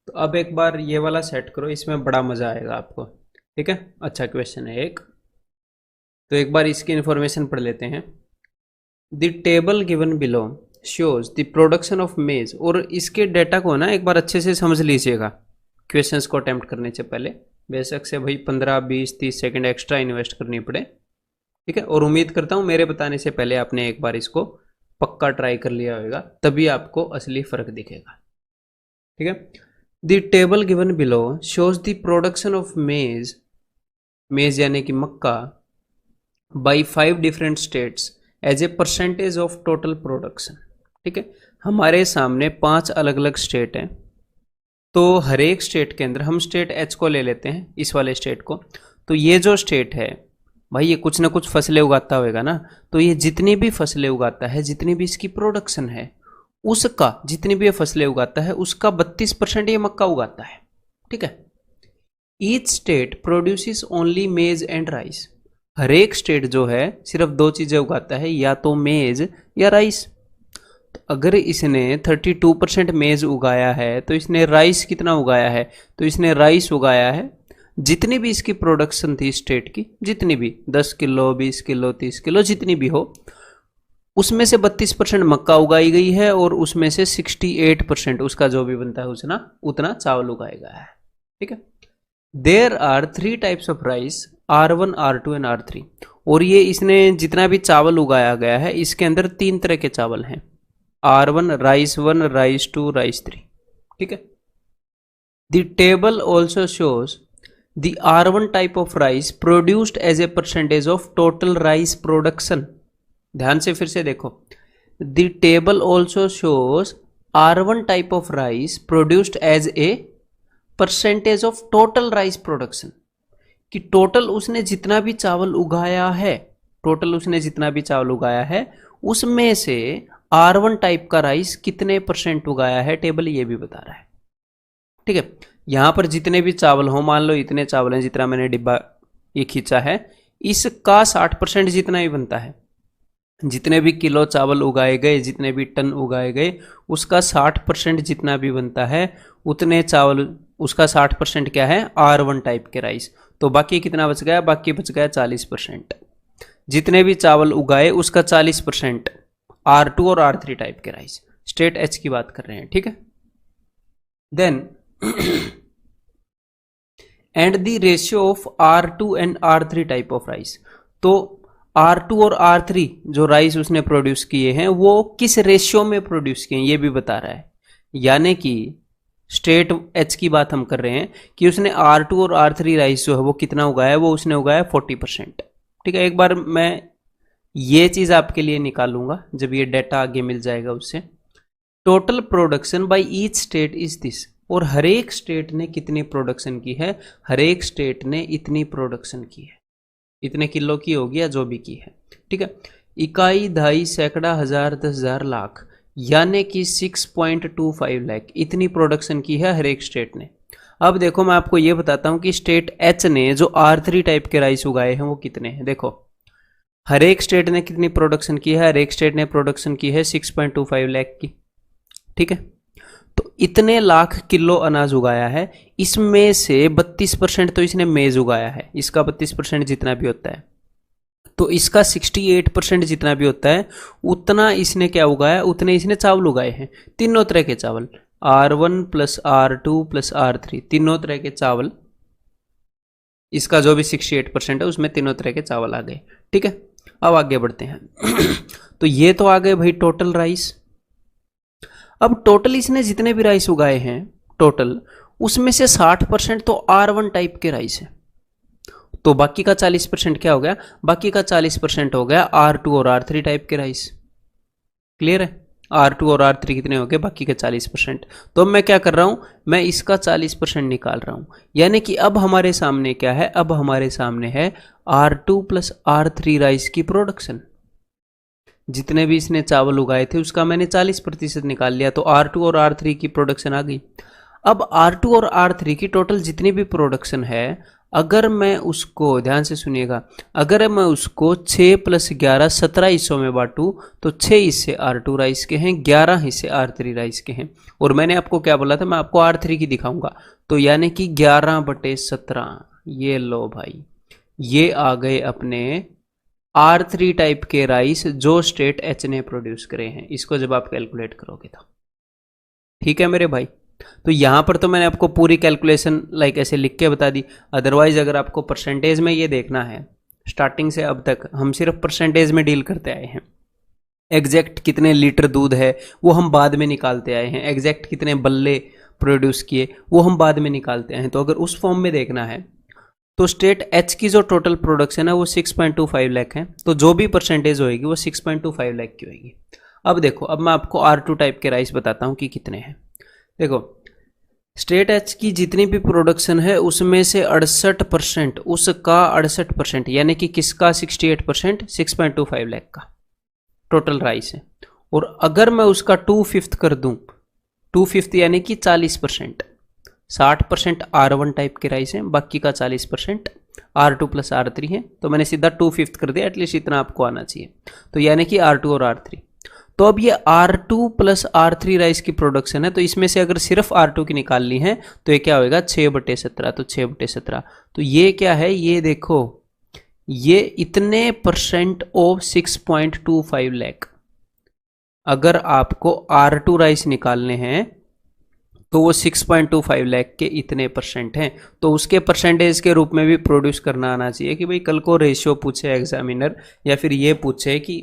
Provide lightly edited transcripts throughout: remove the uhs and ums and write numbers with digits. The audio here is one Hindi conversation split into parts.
तो अब एक बार ये वाला सेट करो, इसमें बड़ा मजा आएगा आपको। ठीक है, अच्छा क्वेश्चन है एक। तो एक बार इसकी इंफॉर्मेशन पढ़ लेते हैं। The table given below shows the production of मेज। और इसके डेटा को ना एक बार अच्छे से समझ लीजिएगा क्वेश्चंस को अटेम्प्ट करने से पहले। बेशक से भाई 15 20 30 सेकंड एक्स्ट्रा इन्वेस्ट करनी पड़े। ठीक है, और उम्मीद करता हूँ मेरे बताने से पहले आपने एक बार इसको पक्का ट्राई कर लिया होगा, तभी आपको असली फर्क दिखेगा। ठीक है, the table given below shows the production of maize, maize यानी कि मक्का, by 5 different states as a percentage of total production. ठीक है, हमारे सामने 5 अलग अलग स्टेट हैं। तो हर एक स्टेट के अंदर हम स्टेट एच को ले लेते हैं, इस वाले स्टेट को। तो ये जो स्टेट है भाई, ये कुछ ना कुछ फसलें उगाता होगा ना। तो ये जितनी भी फसलें उगाता है, जितनी भी इसकी प्रोडक्शन है, उसका जितनी भी ये फसलें उगाता है उसका 32% ये मक्का उगाता है। ठीक है, ईच स्टेट प्रोड्यूसेस ओनली मेज एंड राइस। हर एक स्टेट जो है सिर्फ 2 चीजें उगाता है, या तो मेज या राइस। तो अगर इसने 32% मेज उगाया है तो इसने राइस कितना उगाया है? तो इसने राइस उगाया है जितनी भी इसकी प्रोडक्शन थी स्टेट की, जितनी भी 10 किलो 20 किलो 30 किलो जितनी भी हो, उसमें से 32% मक्का उगाई गई है और उसमें से 68% उसका जो भी बनता है उसना उतना चावल उगाया गया है। ठीक है, there are 3 types of rice, R1 R2 and R3। और ये इसने जितना भी चावल उगाया गया है इसके अंदर 3 तरह के चावल हैं, R1 राइस 1 राइस 2 राइस 3। ठीक है, the table also shows the R1 type of rice produced as a percentage of total rice production. ध्यान से फिर से देखो, the table also shows R1 type of rice produced as a percentage of total rice production. कि टोटल उसने जितना भी चावल उगाया है, टोटल उसने जितना भी चावल उगाया है उसमें से R1 टाइप का राइस कितने % उगाया है, टेबल ये भी बता रहा है। ठीक है, यहां पर जितने भी चावल हो, मान लो इतने चावल हैं जितना मैंने डिब्बा ये खींचा है, इसका 60% जितना ही बनता है। जितने भी किलो चावल उगाए गए, जितने भी टन उगाए गए, उसका 60% जितना भी बनता है उतने चावल, उसका 60% क्या है? R1 टाइप के राइस। तो बाकी कितना बच गया? बाकी बच गया 40%। जितने भी चावल उगाए उसका 40% R2 और R3 टाइप के राइस। स्टेट एच की बात कर रहे हैं। ठीक है, then and the ratio of R2 and R3 type of rice. तो R2 और R3 जो राइस उसने प्रोड्यूस किए हैं वो किस रेशियो में प्रोड्यूस किए हैं ये भी बता रहा है। यानी कि स्टेट एच की बात हम कर रहे हैं कि उसने R2 और R3 राइस जो है वो कितना उगाया है, वो उसने उगाया 40%। ठीक है, एक बार मैं ये चीज आपके लिए निकालूंगा जब ये डेटा आगे मिल जाएगा उससे। Total production by each state is this. और हर एक स्टेट ने कितनी प्रोडक्शन की है? हर एक स्टेट ने इतनी प्रोडक्शन की है, इतने किलो की होगी या जो भी की है। ठीक है, इकाई, दहाई, सैकड़ा, हजार, 10,000, लाख, यानी कि 6.25 लाख इतनी प्रोडक्शन की है हर एक स्टेट ने। अब देखो मैं आपको ये बताता हूं कि स्टेट एच ने जो R3 टाइप के राइस उगाए हैं वो कितने हैं। देखो हर एक स्टेट ने कितनी प्रोडक्शन की है? हर एक स्टेट ने प्रोडक्शन की है 6.25 लाख की। ठीक है, तो इतने लाख किलो अनाज उगाया है, इसमें से 32% तो इसने मेज उगाया है, इसका 32% जितना भी होता है, तो इसका 68% जितना भी होता है उतना इसने क्या उगाया? उतने इसने चावल उगाए हैं, तीनों तरह के चावल, R1 plus R2 plus R3, तीनों तरह के चावल। इसका जो भी 68% है उसमें तीनों तरह के चावल आ गए। ठीक है, अब आगे बढ़ते हैं। तो ये तो आ गए भाई टोटल राइस। अब टोटल इसने जितने भी राइस उगाए हैं टोटल, उसमें से 60% तो R1 टाइप के राइस है। तो बाकी का 40% क्या हो गया? बाकी का 40% हो गया R2 और R3 टाइप के राइस। क्लियर है? R2 और R3 कितने हो गए? बाकी के 40%। तो मैं क्या कर रहा हूं? मैं इसका 40% निकाल रहा हूं। यानी कि अब हमारे सामने क्या है? अब हमारे सामने है R2 प्लस R3 राइस की प्रोडक्शन। जितने भी इसने चावल उगाए थे उसका मैंने 40% निकाल लिया, तो R2 और R3 की प्रोडक्शन आ गई। अब R2 और R3 की टोटल जितनी भी प्रोडक्शन है, अगर मैं उसको, ध्यान से सुनिएगा, अगर मैं उसको 6 + 11 17 हिस्सों में बांटूं तो 6 हिस्से R2 राइस के हैं, 11 हिस्से R3 राइस के हैं। और मैंने आपको क्या बोला था, मैं आपको R3 की दिखाऊंगा, तो यानी कि 11/17। ये लो भाई, ये आ गए अपने R3 टाइप के राइस जो स्टेट H ने प्रोड्यूस करे हैं। इसको जब आप कैलकुलेट करोगे तो ठीक है मेरे भाई। तो यहां पर तो मैंने आपको पूरी कैलकुलेशन लाइक ऐसे लिख के बता दी। अदरवाइज अगर आपको परसेंटेज में ये देखना है, स्टार्टिंग से अब तक हम सिर्फ परसेंटेज में डील करते आए हैं। एग्जैक्ट कितने लीटर दूध है वो हम बाद में निकालते आए हैं, एग्जैक्ट कितने बल्ले प्रोड्यूस किए वो हम बाद में निकालते हैं। तो अगर उस फॉर्म में देखना है तो स्टेट एच की जो टोटल प्रोडक्शन है वो 6.25 लाख है, तो जो भी परसेंटेज होगी वो 6.25 लाख की होगी। अब देखो, अब मैं आपको R2 टाइप के राइस बताता हूँ कि कितने हैं। देखो, स्टेट एच की जितनी भी प्रोडक्शन है उसमें से 68%, उसका 68% यानी कि किसका 68%, 6.25 लाख का टोटल राइस है। और अगर मैं उसका 2/5 कर दूं, 2/5 यानी कि 40%, 60% R1 टाइप के राइस हैं, बाकी का 40% R2 + R3 है। तो मैंने सीधा 2/5 कर दिया, एटलीस्ट इतना आपको आना चाहिए। तो यानी कि R2 और R3। तो अब ये R2 + R3 राइस की प्रोडक्शन है, तो इसमें से अगर सिर्फ R2 की निकालनी है तो ये क्या होगा, 6/17। तो 6/17, तो ये क्या है, ये देखो, ये इतने परसेंट ऑफ 6.25 लाख। अगर आपको R2 राइस निकालने हैं तो वो 6.25 लाख के इतने परसेंट हैं, तो उसके परसेंटेज के रूप में भी प्रोड्यूस करना आना चाहिए कि भाई कल को रेशियो पूछे एग्जामिनर, या फिर ये पूछे कि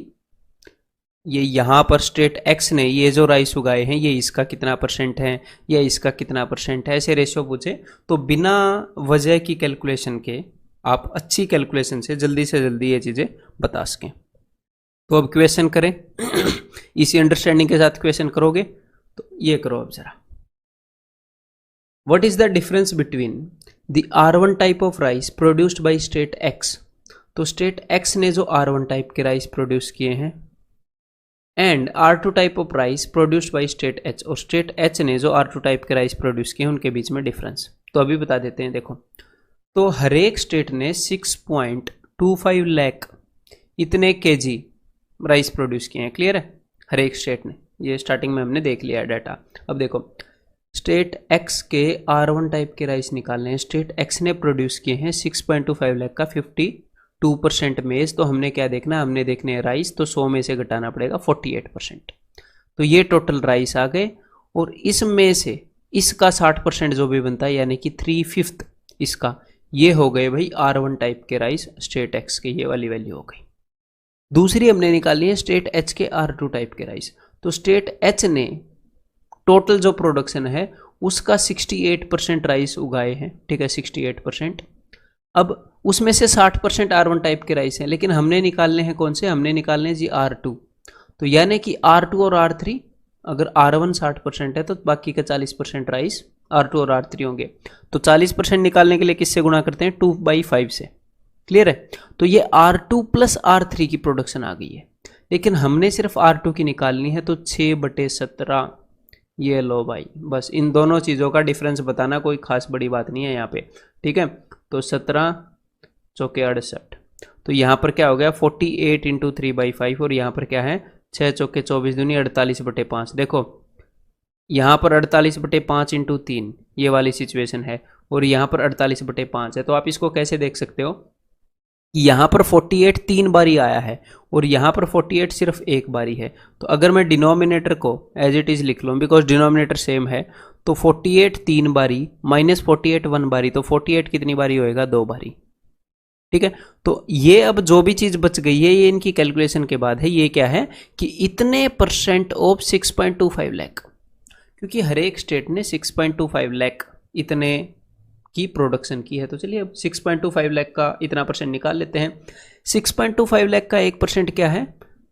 ये यहाँ पर स्टेट एक्स ने ये जो राइस उगाए हैं ये इसका कितना परसेंट है या इसका कितना परसेंट है, ऐसे रेशियो पूछे तो बिना वजह की कैलकुलेशन के आप अच्छी कैलकुलेशन से जल्दी ये चीज़ें बता सकें। तो अब क्वेश्चन करें इसी अंडरस्टैंडिंग के साथ क्वेश्चन करोगे तो ये करो अब जरा। What is the difference between the R1 type of rice produced by state X? तो स्टेट X ने जो R1 टाइप के राइस प्रोड्यूस किए हैं and R2 type of rice produced by state H, और स्टेट H ने जो R2 टाइप के राइस प्रोड्यूस किए हैं उनके बीच में डिफरेंस। तो अभी बता देते हैं। देखो, तो हर एक स्टेट ने 6.25 लाख इतने kg राइस प्रोड्यूस किए हैं। क्लियर है, हर एक स्टेट ने, ये स्टार्टिंग में हमने देख लिया है डाटा। अब देखो, स्टेट एक्स के R1 टाइप के राइस निकालने हैं, स्टेट एक्स ने प्रोड्यूस किए हैं 6.25 लाख का 52% मेज। तो हमने क्या देखना है, हमने देखने हैं राइस, तो 100 में से घटाना पड़ेगा 48%। तो ये टोटल राइस आ गए, और इसमें से इसका 60% जो भी बनता है यानी कि 3/5 इसका, ये हो गए भाई R1 टाइप के राइस स्टेट एक्स के, ये वाली वैल्यू हो गई। दूसरी हमने निकाली है स्टेट एच के R2 टाइप के राइस। तो स्टेट एच ने टोटल जो प्रोडक्शन है उसका 68% राइस उगाए हैं, ठीक है, 68%। अब उसमें से 60% R1 टाइप के राइस हैं, लेकिन हमने निकालने हैं कौन से, हमने निकालने हैं जी R2। तो यानी कि R2 और R3, अगर R1 60% है तो बाकी का 40% राइस R2 और R3 होंगे। तो 40% निकालने के लिए किससे गुणा करते हैं, 2/5 से। क्लियर है, तो ये R2 + R3 की प्रोडक्शन आ गई है, लेकिन हमने सिर्फ R2 की निकालनी है, तो 6/17। ये लो भाई, बस इन दोनों चीज़ों का डिफरेंस बताना, कोई खास बड़ी बात नहीं है यहाँ पे, ठीक है। तो 17 चौके 68, तो यहाँ पर क्या हो गया 48 × 3/5, और यहाँ पर क्या है 6 चौके 24 दूनी 48/5। देखो यहाँ पर 48/5 × 3 ये वाली सिचुएशन है, और यहाँ पर 48/5 है। तो आप इसको कैसे देख सकते हो, यहाँ पर 48 3 बारी आया है और यहाँ पर 48 सिर्फ एक बारी है। तो अगर मैं डिनोमिनेटर को एज इट इज़ लिख लूँ, बिकॉज डिनोमिनेटर सेम है, तो 48 3 बारी -48 1 बारी, तो 48 कितनी बारी होएगा, 2 बारी। ठीक है, तो ये अब जो भी चीज़ बच गई है ये इनकी कैलकुलेशन के बाद है। ये क्या है कि इतने % ऑफ 6.25 लाख, क्योंकि हर एक स्टेट ने 6.25 लाख इतने की प्रोडक्शन की है। तो चलिए अब 6.25 लाख का इतना % निकाल लेते हैं। 6.25 लाख का 1% क्या है,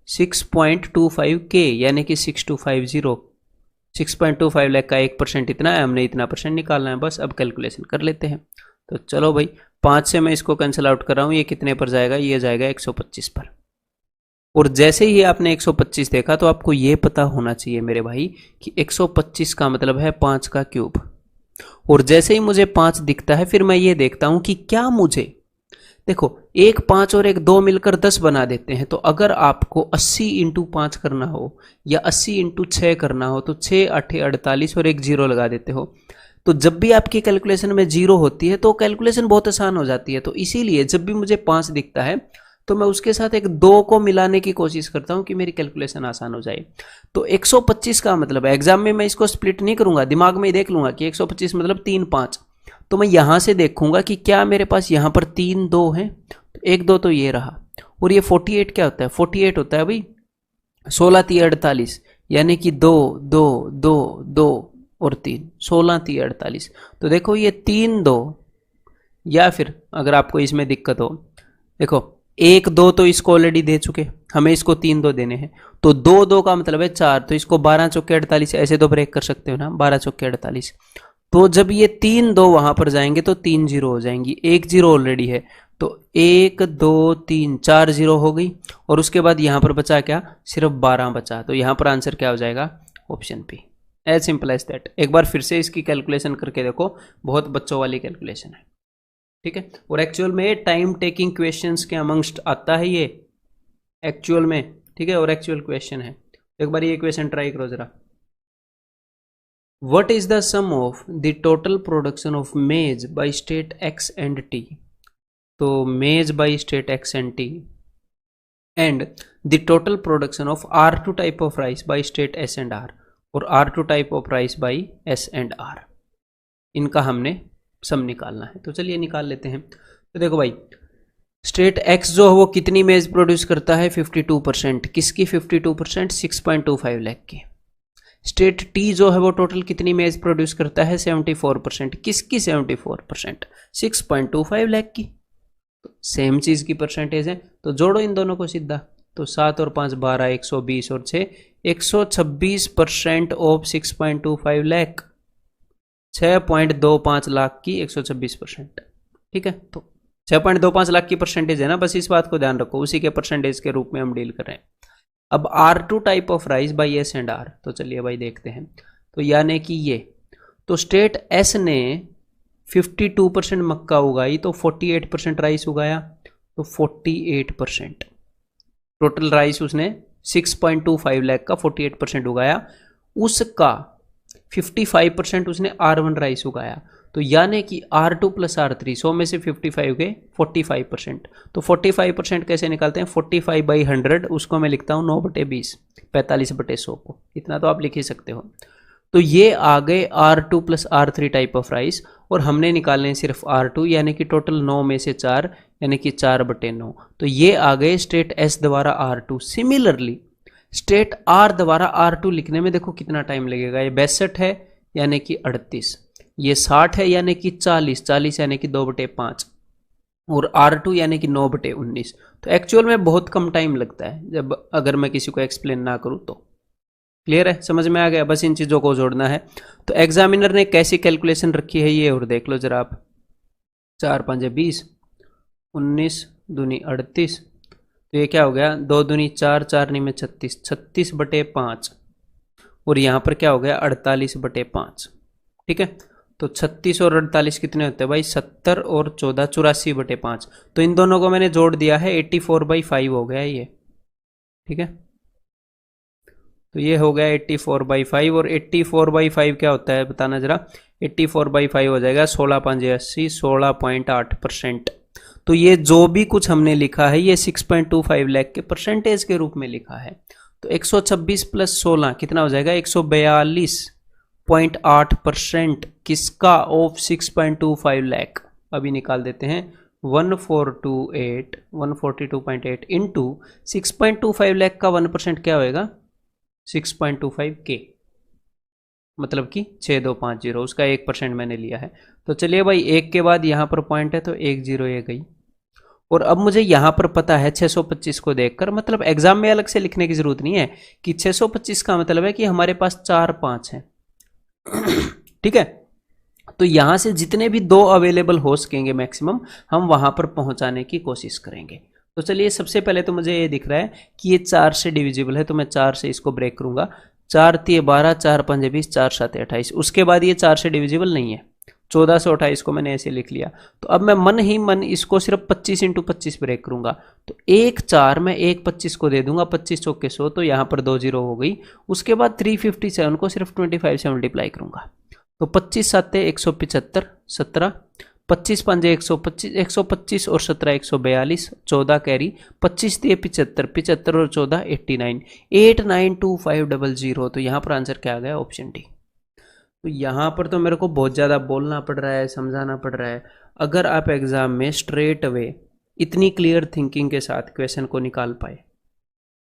6.25 के, यानी कि 6250। 6.25 लाख का 1% इतना है, हमने इतना % निकालना है। बस अब कैलकुलेशन कर लेते हैं। तो चलो भाई, 5 से मैं इसको कैंसिल आउट कर रहा हूँ, ये कितने पर जाएगा, ये जाएगा 125 पर। और जैसे ही आपने 125 देखा तो आपको ये पता होना चाहिए मेरे भाई कि 125 का मतलब है 5 का क्यूब। और जैसे ही मुझे 5 दिखता है फिर मैं ये देखता हूं कि क्या मुझे, देखो एक 5 और एक 2 मिलकर 10 बना देते हैं। तो अगर आपको 80 इंटू 5 करना हो या 80 इंटू 6 करना हो तो 6 8 48 और एक जीरो लगा देते हो। तो जब भी आपकी कैलकुलेशन में जीरो होती है तो कैलकुलेशन बहुत आसान हो जाती है। तो इसीलिए जब भी मुझे 5 दिखता है तो मैं उसके साथ एक 2 को मिलाने की कोशिश करता हूं कि मेरी कैलकुलेशन आसान हो जाए। तो 125 का मतलब है, एग्जाम में मैं इसको स्प्लिट नहीं करूंगा, दिमाग में ही देख लूंगा कि 125 मतलब 3 5। तो मैं यहां से देखूंगा कि क्या मेरे पास यहां पर 3 2 हैं, तो 1 2 तो ये रहा। और ये 48 क्या होता है, 48 होता है भाई 16 3 48, यानी कि 2 2 2 2 और 3, 16 3 48। तो देखो ये 3 2, या फिर अगर आपको इसमें दिक्कत हो, देखो 1 2 तो इसको ऑलरेडी दे चुके, हमें इसको 3 2 देने हैं। तो 2 2 का मतलब है 4, तो इसको 12 चौके 48 ऐसे तो ब्रेक कर सकते हो ना, 12 चौके 48। तो जब ये 3 2 वहां पर जाएंगे तो 3 जीरो हो जाएंगी, एक जीरो ऑलरेडी है। तो 1 2 3 4 जीरो हो गई, और उसके बाद यहां पर बचा क्या, सिर्फ 12 बचा। तो यहां पर आंसर क्या हो जाएगा, option P. As simple as that. एक बार फिर से इसकी कैलकुलेशन करके देखो, बहुत बच्चों वाली कैलकुलेशन है, ठीक है। और एक्चुअल में टाइम टेकिंग क्वेश्चंस के अमंगस्ट आता है ये एक्चुअल में, ठीक है, और एक्चुअल क्वेश्चन है। एक बार ये क्वेश्चन ट्राई करो जरा। What is the sum of the total production of maize by state X and T? तो maize by state X and T and the total production of R2 type of rice by state S and R और R2 type of rice by S and R, इनका हमने सम निकालना है। तो चलिए निकाल लेते हैं। तो देखो भाई, स्टेट X जो है वो कितनी मेज प्रोड्यूस करता है, 52%। किसकी 52%, 6.25 लाख की। स्टेट टी जो है वो टोटल कितनी मेज प्रोड्यूस करता है, 74%। किसकी 74%, 6.25 लाख की। तो सेम चीज की परसेंटेज है, तो जोड़ो इन दोनों को सीधा। तो 7 और 5 12, 120 और 6 126% ऑफ 6.25 लाख, 6.25 लाख की 126%, ठीक है। तो 6.25 लाख की परसेंटेज है ना, बस इस बात को ध्यान रखो, उसी के परसेंटेज के रूप में हम डील कर रहे हैं। अब R2 type of rice by S and R, तो चलिए भाई देखते हैं। तो यानी कि ये, तो स्टेट एस ने 52% मक्का उगाई तो 48% राइस उगाया, तो 48% टोटल राइस उसने 6.25 लाख का 48% उगाया, उसका 55% उसने R1 राइस उगाया। तो यानी कि R2 प्लस R3, 100 में से 55 गए 45%। तो 45% कैसे निकालते हैं, 45 बाई 100, उसको मैं लिखता हूँ 9/20, 45/100 को, इतना तो आप लिख ही सकते हो। तो ये आ गए R2 plus R3 type of rice, और हमने निकालने हैं सिर्फ R2, यानी कि टोटल 9 में से 4, यानी कि 4/9। तो ये आ गए स्टेट S द्वारा R2। सिमिलरली स्टेट R द्वारा R2 लिखने में देखो कितना टाइम लगेगा। ये 62 है यानी कि 38, ये 60 है यानी कि 40, 40 यानी कि 2/5, और R2 यानी कि 9/19। तो एक्चुअल में बहुत कम टाइम लगता है जब, अगर मैं किसी को एक्सप्लेन ना करूं तो। क्लियर है, समझ में आ गया, बस इन चीज़ों को जोड़ना है। तो एग्जामिनर ने कैसी कैलकुलेशन रखी है ये और देख लो जरा आप। 4 5 20, 19 दूनी 38, तो ये क्या हो गया, 2 दूनी 4, 4 नहीं में 36, 36/5, और यहाँ पर क्या हो गया 48/5, ठीक है। तो 36 और 48 कितने होते हैं भाई, 70 और 14 84/5। तो इन दोनों को मैंने जोड़ दिया है, 84/5 हो गया ये, ठीक है। तो ये हो गया 84/5, और 84/5 क्या होता है बताना जरा। 84/5 हो जाएगा 16 5 80, 16.8%। तो ये जो भी कुछ हमने लिखा है ये 6.25 लाख के परसेंटेज के रूप में लिखा है। तो 126 प्लस 16 कितना हो जाएगा, 142.8% किसका, ऑफ 6.25 लाख। अभी निकाल देते हैं, 142.8 इंटू 6.25 लाख का 1% क्या होएगा, 6.25 के, मतलब कि 6250, उसका 1% मैंने लिया है। तो चलिए भाई, एक के बाद यहाँ पर पॉइंट है तो 1 0 ये गई। और अब मुझे यहाँ पर पता है 625 को देखकर, मतलब एग्जाम में अलग से लिखने की जरूरत नहीं है कि 625 का मतलब है कि हमारे पास 4 5 है, ठीक है। तो यहां से जितने भी 2 अवेलेबल हो सकेंगे मैक्सिमम, हम वहां पर पहुंचाने की कोशिश करेंगे। तो चलिए सबसे पहले तो मुझे ये दिख रहा है कि ये 4 से डिविजिबल है, तो मैं 4 से इसको ब्रेक करूंगा। 4 3 12, 4 5 20, 4 7 28। उसके बाद ये 4 से डिविजिबल नहीं है, 1428 को मैंने ऐसे लिख लिया। तो अब मैं मन ही मन इसको सिर्फ 25 इंटू 25 ब्रेक करूंगा। तो 1 4 मैं 1 25 को दे दूंगा, 25 चौके 100, तो यहाँ पर 2 जीरो हो गई। उसके बाद 357 को सिर्फ 25 से मल्टीप्लाई करूंगा। तो 25 7 175 17, 25 5 125, 125 और 17 142, 14 कैरी, 25 दिए 75, 75 और 14 89, 892500। तो यहाँ पर आंसर क्या आ गया? Option D. तो यहाँ पर तो मेरे को बहुत ज़्यादा बोलना पड़ रहा है, समझाना पड़ रहा है। अगर आप एग्जाम में स्ट्रेट अवे इतनी क्लियर थिंकिंग के साथ क्वेश्चन को निकाल पाए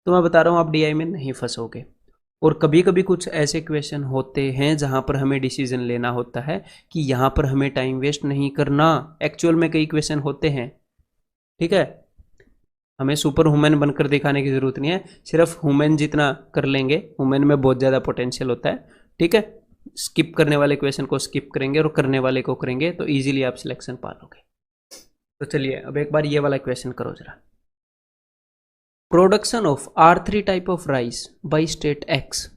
तो मैं बता रहा हूँ आप डीआई में नहीं फंसोगे। और कभी कभी कुछ ऐसे क्वेश्चन होते हैं जहाँ पर हमें डिसीजन लेना होता है कि यहाँ पर हमें टाइम वेस्ट नहीं करना। एक्चुअल में कई क्वेश्चन होते हैं, ठीक है, हमें सुपर वुमेन बनकर दिखाने की जरूरत नहीं है, सिर्फ वुमेन जितना कर लेंगे, वुमेन में बहुत ज़्यादा पोटेंशियल होता है, ठीक है। स्किप करने वाले क्वेश्चन को स्किप करेंगे और करने वाले को करेंगे तो इजीली आप सिलेक्शन पा लोगे। तो चलिए अब एक बार ये वाला क्वेश्चन करो जरा। Production of R3 type of rice by state X।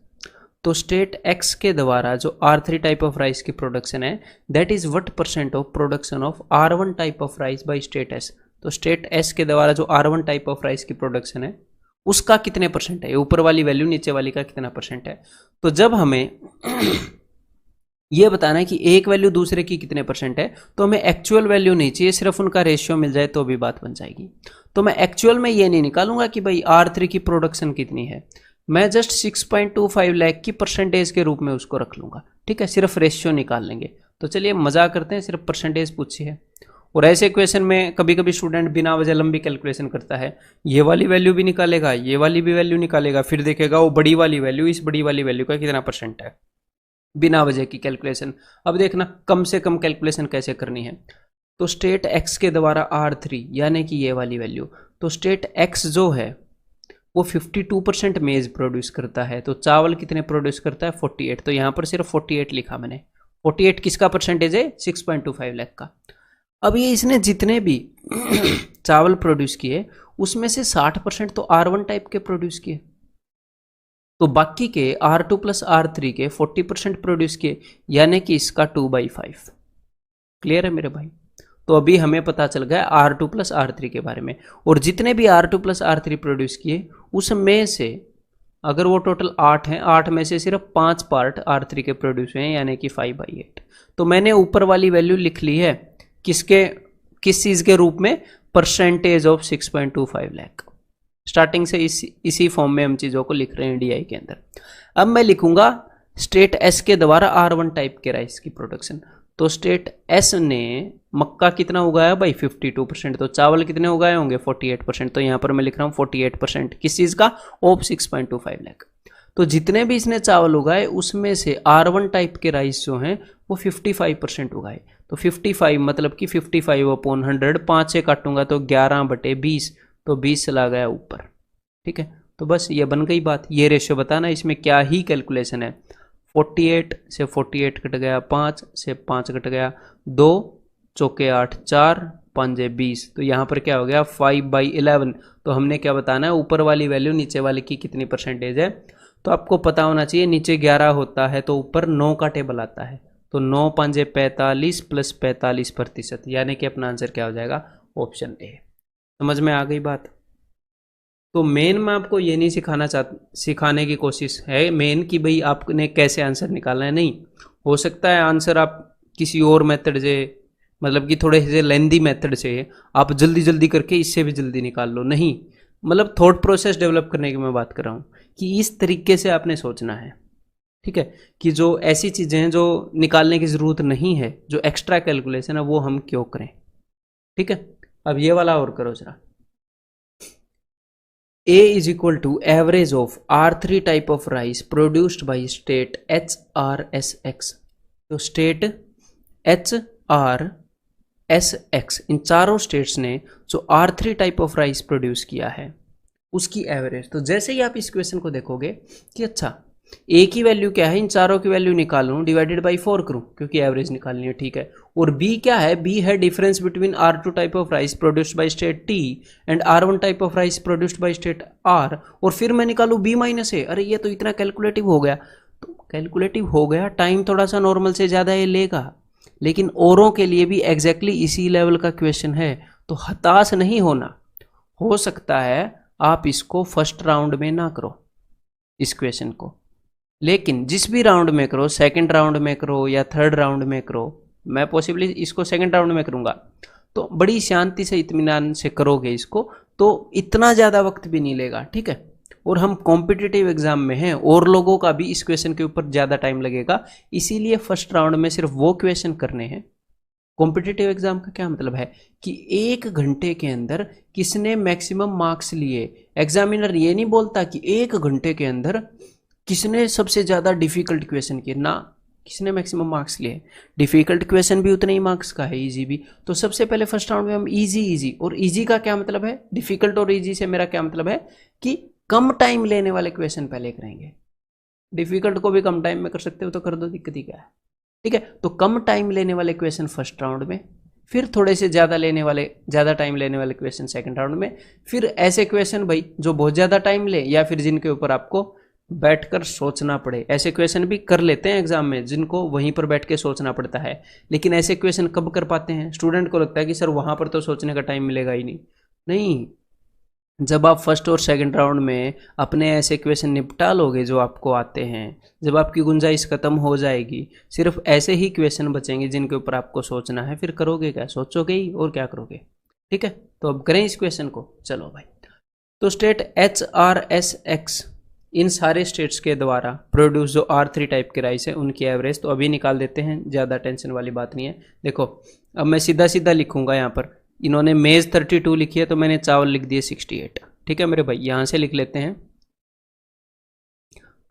तो स्टेट X के द्वारा जो R3 टाइप ऑफ राइस की प्रोडक्शन है that is what percent of production of R1 type of rice by state S। तो स्टेट S के द्वारा जो R1 टाइप ऑफ राइस की प्रोडक्शन है उसका कितने परसेंट है, ऊपर वाली वैल्यू नीचे वाली का कितना परसेंट है। तो जब हमें ये बताना है कि एक वैल्यू दूसरे की कितने परसेंट है तो हमें एक्चुअल वैल्यू नहीं चाहिए, सिर्फ उनका रेशियो मिल जाए तो भी बात बन जाएगी। तो मैं एक्चुअल में ये नहीं निकालूंगा कि भाई R3 की प्रोडक्शन कितनी है, मैं जस्ट 6.25 लाख की परसेंटेज के रूप में उसको रख लूंगा, ठीक है, सिर्फ रेशियो निकाल लेंगे। तो चलिए मजा करते हैं, सिर्फ परसेंटेज पूछी है। और ऐसे क्वेश्चन में कभी कभी स्टूडेंट बिना वजह लंबी कैलकुलेशन करता है, ये वाली वैल्यू भी निकालेगा, ये वाली भी वैल्यू निकालेगा, फिर देखेगा वो बड़ी वाली वैल्यू इस बड़ी वाली वैल्यू का कितना परसेंट है, बिना वजह की कैलकुलेशन। अब देखना कम से कम कैलकुलेशन कैसे करनी है। तो स्टेट X के द्वारा R3 यानी कि ये वाली वैल्यू, तो स्टेट X जो है वो 52% मेज प्रोड्यूस करता है, तो चावल कितने प्रोड्यूस करता है 48, तो यहाँ पर सिर्फ 48 लिखा मैंने। 48 किसका परसेंटेज है 6.25 लाख का। अब ये इसने जितने भी चावल प्रोड्यूस किए उसमें से 60% तो R1 टाइप के प्रोड्यूस किए, तो बाकी के R2 प्लस R3 के 40% प्रोड्यूस किए, यानी कि इसका 2/5। क्लियर है मेरे भाई। तो अभी हमें पता चल गया R2 प्लस R3 के बारे में। और जितने भी R2 प्लस R3 प्रोड्यूस किए उसमें से अगर वो टोटल 8 हैं, 8 में से सिर्फ 5 पार्ट R3 के प्रोड्यूस हुए हैं, यानी कि 5/8। तो मैंने ऊपर वाली वैल्यू लिख ली है किस चीज़ के रूप में, परसेंटेज ऑफ 6.25 लाख। स्टार्टिंग से इसी फॉर्म में हम चीज़ों को लिख रहे हैं डीआई के अंदर। अब मैं लिखूंगा स्टेट S के द्वारा R1 टाइप के राइस की प्रोडक्शन। तो स्टेट S ने मक्का कितना उगाया भाई 52%, तो चावल कितने उगाए होंगे 48%, तो यहाँ पर मैं लिख रहा हूँ 48% किस चीज़ का, ऑफ 6.25 लाख। तो जितने भी इसने चावल उगाए उसमें से R1 टाइप के राइस जो हैं वो 55% उगाए। तो 55 मतलब कि 55/100, 5 से काटूंगा तो 11/20, तो 20 चला गया ऊपर, ठीक है। तो बस ये बन गई बात। ये रेशियो बताना इसमें क्या ही कैलकुलेशन है। 48 से 48 कट गया, 5 से 5 कट गया, 2 चौके 8, 4 5 20, तो यहाँ पर क्या हो गया 5/11। तो हमने क्या बताना है, ऊपर वाली वैल्यू नीचे वाले की कितनी परसेंटेज है। तो आपको पता होना चाहिए नीचे 11 होता है तो ऊपर 9 का टेबल आता है, तो 9 5 45 प्लस 45%, यानी कि अपना आंसर क्या हो जाएगा, ऑप्शन ए। समझ में आ गई बात। तो मेन में आपको ये नहीं सिखाने की कोशिश है मेन कि भाई आपने कैसे आंसर निकालना है, नहीं। हो सकता है आंसर आप किसी और मेथड से, मतलब कि थोड़े से लेंदी मेथड से आप जल्दी जल्दी करके इससे भी जल्दी निकाल लो, नहीं, मतलब थॉट प्रोसेस डेवलप करने की मैं बात कर रहा हूँ कि इस तरीके से आपने सोचना है, ठीक है, कि जो ऐसी चीज़ें हैं जो निकालने की ज़रूरत नहीं है, जो एक्स्ट्रा कैलकुलेशन है वो हम क्यों करें, ठीक है। अब ये वाला और करो जरा। A is equal to average of R3 type of rice produced by state HRSX। तो स्टेट HRSX इन चारों स्टेट्स ने जो R3 type of rice produce किया है उसकी एवरेज। तो जैसे ही आप इस क्वेश्चन को देखोगे कि अच्छा ए की वैल्यू क्या है, इन चारों की वैल्यू निकालूं डिवाइडेड बाई 4 करूं क्योंकि एवरेज निकालनी है, ठीक है। और बी क्या है, बी है difference between R2 type of rice produced by state T and R1 type of rice produced by state R, और फिर मैं निकालूं बी माइनस ए। अरे ये तो इतना कैलकुलेटिव हो गया, तो कैलकुलेटिव हो गया, टाइम थोड़ा सा नॉर्मल से ज़्यादा ये लेगा, लेकिन औरों के लिए भी एग्जैक्टली इसी लेवल का क्वेश्चन है, तो हताश नहीं होना। हो सकता है आप इसको फर्स्ट राउंड में ना करो इस क्वेश्चन को, लेकिन जिस भी राउंड में करो, सेकंड राउंड में करो या थर्ड राउंड में करो, मैं पॉसिबली इसको सेकंड राउंड में करूंगा, तो बड़ी शांति से इत्मीनान से करोगे इसको, तो इतना ज़्यादा वक्त भी नहीं लेगा, ठीक है। और हम कॉम्पिटिटिव एग्जाम में हैं और लोगों का भी इस क्वेश्चन के ऊपर ज़्यादा टाइम लगेगा, इसीलिए फर्स्ट राउंड में सिर्फ वो क्वेश्चन करने हैं। कॉम्पिटिटिव एग्जाम का क्या मतलब है कि 1 घंटे के अंदर किसने मैक्सिमम मार्क्स लिए। एग्जामिनर ये नहीं बोलता कि 1 घंटे के अंदर किसने सबसे ज़्यादा डिफिकल्ट क्वेश्चन किए, ना, किसने मैक्सिमम मार्क्स लिए। डिफिकल्ट क्वेश्चन भी उतने ही मार्क्स का है, इजी भी। तो सबसे पहले फर्स्ट राउंड में हम इजी, और इजी का क्या मतलब है, डिफिकल्ट और इजी से मेरा क्या मतलब है कि कम टाइम लेने वाले क्वेश्चन पहले करेंगे। डिफिकल्ट को भी कम टाइम में कर सकते हो तो कर दो, दिक्कत ही क्या है, ठीक है। तो कम टाइम लेने वाले क्वेश्चन फर्स्ट राउंड में, फिर थोड़े से ज़्यादा टाइम लेने वाले क्वेश्चन सेकंड राउंड में, फिर ऐसे क्वेश्चन भाई जो बहुत ज़्यादा टाइम ले या फिर जिनके ऊपर आपको बैठकर सोचना पड़े। ऐसे क्वेश्चन भी कर लेते हैं एग्जाम में जिनको वहीं पर बैठ के सोचना पड़ता है, लेकिन ऐसे क्वेश्चन कब कर पाते हैं, स्टूडेंट को लगता है कि सर वहाँ पर तो सोचने का टाइम मिलेगा ही नहीं, जब आप फर्स्ट और सेकंड राउंड में अपने ऐसे क्वेश्चन निपटा लोगे जो आपको आते हैं, जब आपकी गुंजाइश खत्म हो जाएगी, सिर्फ ऐसे ही क्वेश्चन बचेंगे जिनके ऊपर आपको सोचना है, फिर करोगे क्या, सोचोगे ही, और क्या करोगे, ठीक है। तो अब करें इस क्वेश्चन को, चलो भाई। तो स्टेट HRSX इन सारे स्टेट्स के द्वारा प्रोड्यूस जो R3 टाइप के राइस है उनकी एवरेज, तो अभी निकाल देते हैं, ज़्यादा टेंशन वाली बात नहीं है। देखो अब मैं सीधा सीधा लिखूंगा, यहाँ पर इन्होंने मेज 32 लिखी है तो मैंने चावल लिख दिए 68, ठीक है मेरे भाई। यहाँ से लिख लेते हैं,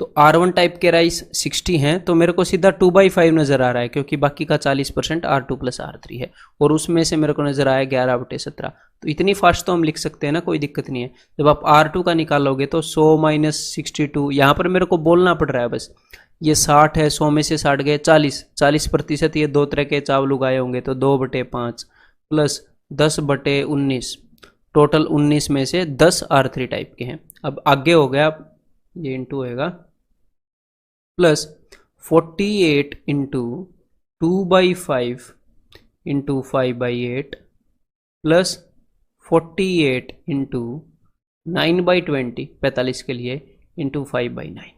तो R1 टाइप के राइस 60 हैं, तो मेरे को सीधा 2/5 नज़र आ रहा है, क्योंकि बाकी का 40% R2 + R3 है, और उसमें से मेरे को नज़र आया 11/17। तो इतनी फास्ट तो हम लिख सकते हैं ना, कोई दिक्कत नहीं है। जब आप R2 का निकालोगे तो 100 - 62, यहाँ पर मेरे को बोलना पड़ रहा है बस, ये 60 है, 100 में से 60 गए 40%, ये 2 तरह के चावल उगाए होंगे, तो 2/5 प्लस 10/19, टोटल 19 में से 10 R3 टाइप के हैं। अब आगे हो गया, ये इंटू होएगा, plus 48 into 2/5 into 5/8 plus 48 into 9/20, 45 के लिए, इंटू 5/9।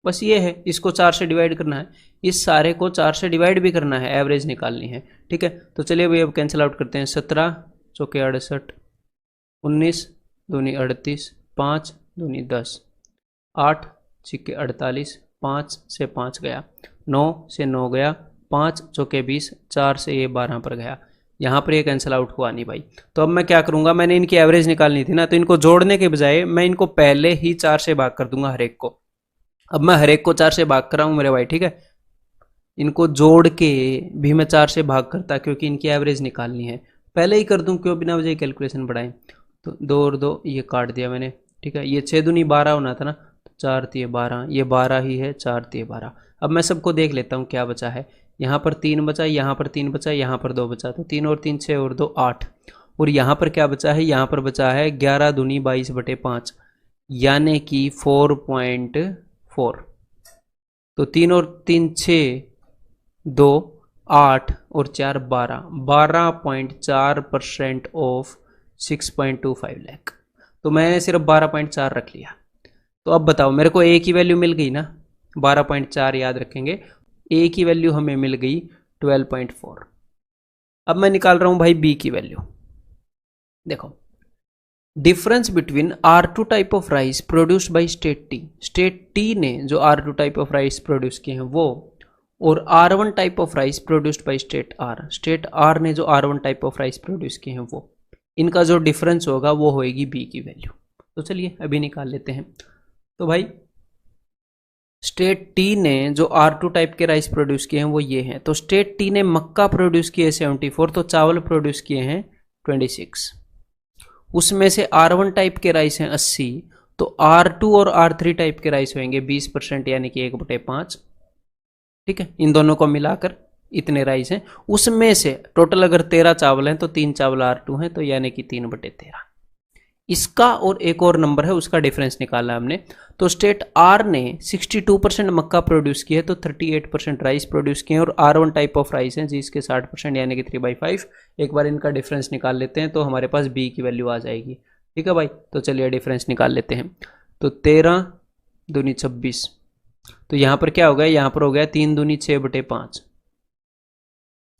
बस ये है, इसको 4 से डिवाइड करना है, इस सारे को 4 से डिवाइड भी करना है, एवरेज निकालनी है, ठीक है। तो चलिए भाई अब कैंसिल आउट करते हैं। 17 चौके 68, 19 दूनी 38, 5 दूनी 10, 8 छिक्के 48, 5 से 5 गया, 9 से 9 गया, 5 चौके 20, 4 से ये 12 पर गया, यहाँ पर ये कैंसिल आउट हुआ नहीं भाई। तो अब मैं क्या करूँगा, मैंने इनकी एवरेज निकालनी थी ना, तो इनको जोड़ने के बजाय मैं इनको पहले ही 4 से भाग कर दूंगा हर एक को। अब मैं हर एक को 4 से भाग कर रहा हूँ मेरे भाई, ठीक है। इनको जोड़ के भी मैं 4 से भाग करता, क्योंकि इनकी एवरेज निकालनी है, पहले ही कर दूं, क्यों बिना वजह कैलकुलेशन बढ़ाएं। तो 2 और 2 ये काट दिया मैंने, ठीक है। ये 6 दूनी 12 होना था ना, तो 4 तिये 12, ये 12 ही है, 4 तिये 12। अब मैं सबको देख लेता हूँ क्या बचा है। यहाँ पर 3 बचा, यहाँ पर 3 बचा, यहाँ पर 2 बचा, तो 3 और 3 6 और 2 8। और यहाँ पर क्या बचा है, यहाँ पर बचा है 11 दूनी 22/5, यानी कि 4.4। तो 3 और 3 6, 2 8 और 4 12, 12.4% ऑफ 6.25 लाख। तो मैंने सिर्फ 12.4 रख लिया। तो अब बताओ, मेरे को ए की वैल्यू मिल गई ना, 12.4 याद रखेंगे, ए की वैल्यू हमें मिल गई 12.4। अब मैं निकाल रहा हूं भाई बी की वैल्यू। देखो, difference between R2 type of rice produced by state T ने जो R2 type of rice produce किए हैं वो, और R1 type of rice produced by state R ने जो R1 type of rice produce किए हैं वो, इनका जो डिफरेंस होगा वो होएगी बी की वैल्यू। तो चलिए अभी निकाल लेते हैं। तो भाई स्टेट टी ने जो R2 टाइप के राइस प्रोड्यूस किए हैं वो ये हैं। तो स्टेट टी ने मक्का प्रोड्यूस किए 74, तो चावल प्रोड्यूस किए हैं 26। उसमें से R1 टाइप के राइस हैं 80, तो R2 और R3 टाइप के राइस होंगे 20%, यानी कि 1/5, ठीक है। इन दोनों को मिलाकर इतने राइस हैं। उसमें से टोटल अगर 13 चावल हैं तो 3 चावल R2 हैं, तो यानी कि 3/13। इसका और एक और नंबर है उसका डिफरेंस निकाला हमने। तो स्टेट आर ने 62% मक्का प्रोड्यूस किया है, तो 38% राइस प्रोड्यूस किए हैं, और R1 टाइप ऑफ राइस है जिसके 60% यानी कि 3/5। एक बार इनका डिफरेंस निकाल लेते हैं तो हमारे पास बी की वैल्यू आ जाएगी। ठीक है भाई, तो चलिए डिफरेंस निकाल लेते हैं। तो 13 दूनी 26, तो यहाँ पर क्या हो गया, यहाँ पर हो गया 3 दूनी 6/5,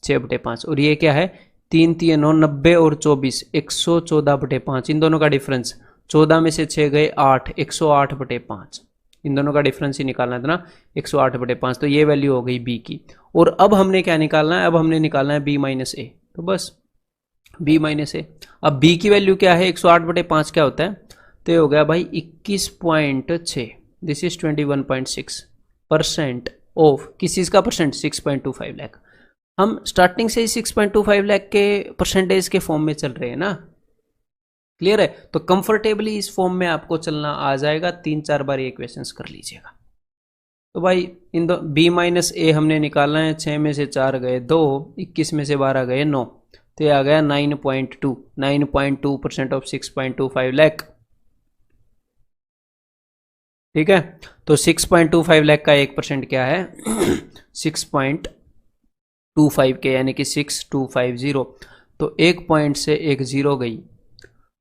6/5, और ये क्या है 3 3 9 90 और 24 114/5। इन दोनों का डिफरेंस 14 में से 6 गए 8, 108/5। इन दोनों का डिफरेंस ही निकालना था ना, 108/5। तो ये वैल्यू हो गई बी की। और अब हमने क्या निकालना है, अब हमने निकालना है B-A। तो बस B-A। अब बी की वैल्यू क्या है, 108/5 क्या होता है, तो ये हो गया भाई 21.6। दिस इज 21.6% ऑफ किस चीज़ का परसेंट, 6.25 लाख। हम स्टार्टिंग से ही 6.25 लाख के परसेंटेज के फॉर्म में चल रहे हैं ना, क्लियर है। तो कंफर्टेबली इस फॉर्म में आपको चलना आ जाएगा, 3-4 बार ये क्वेश्चंस कर लीजिएगा। तो भाई इन दो B-A हमने निकालना है, 6 में से 4 गए 2, 21 में से 12 गए 9, तो ये आ गया 9.2% ऑफ 6.25 लाख। ठीक है, तो 6.25 लाख का 1% क्या है 6.25 के, यानी कि 6250। तो 1 पॉइंट से 1 0 गई।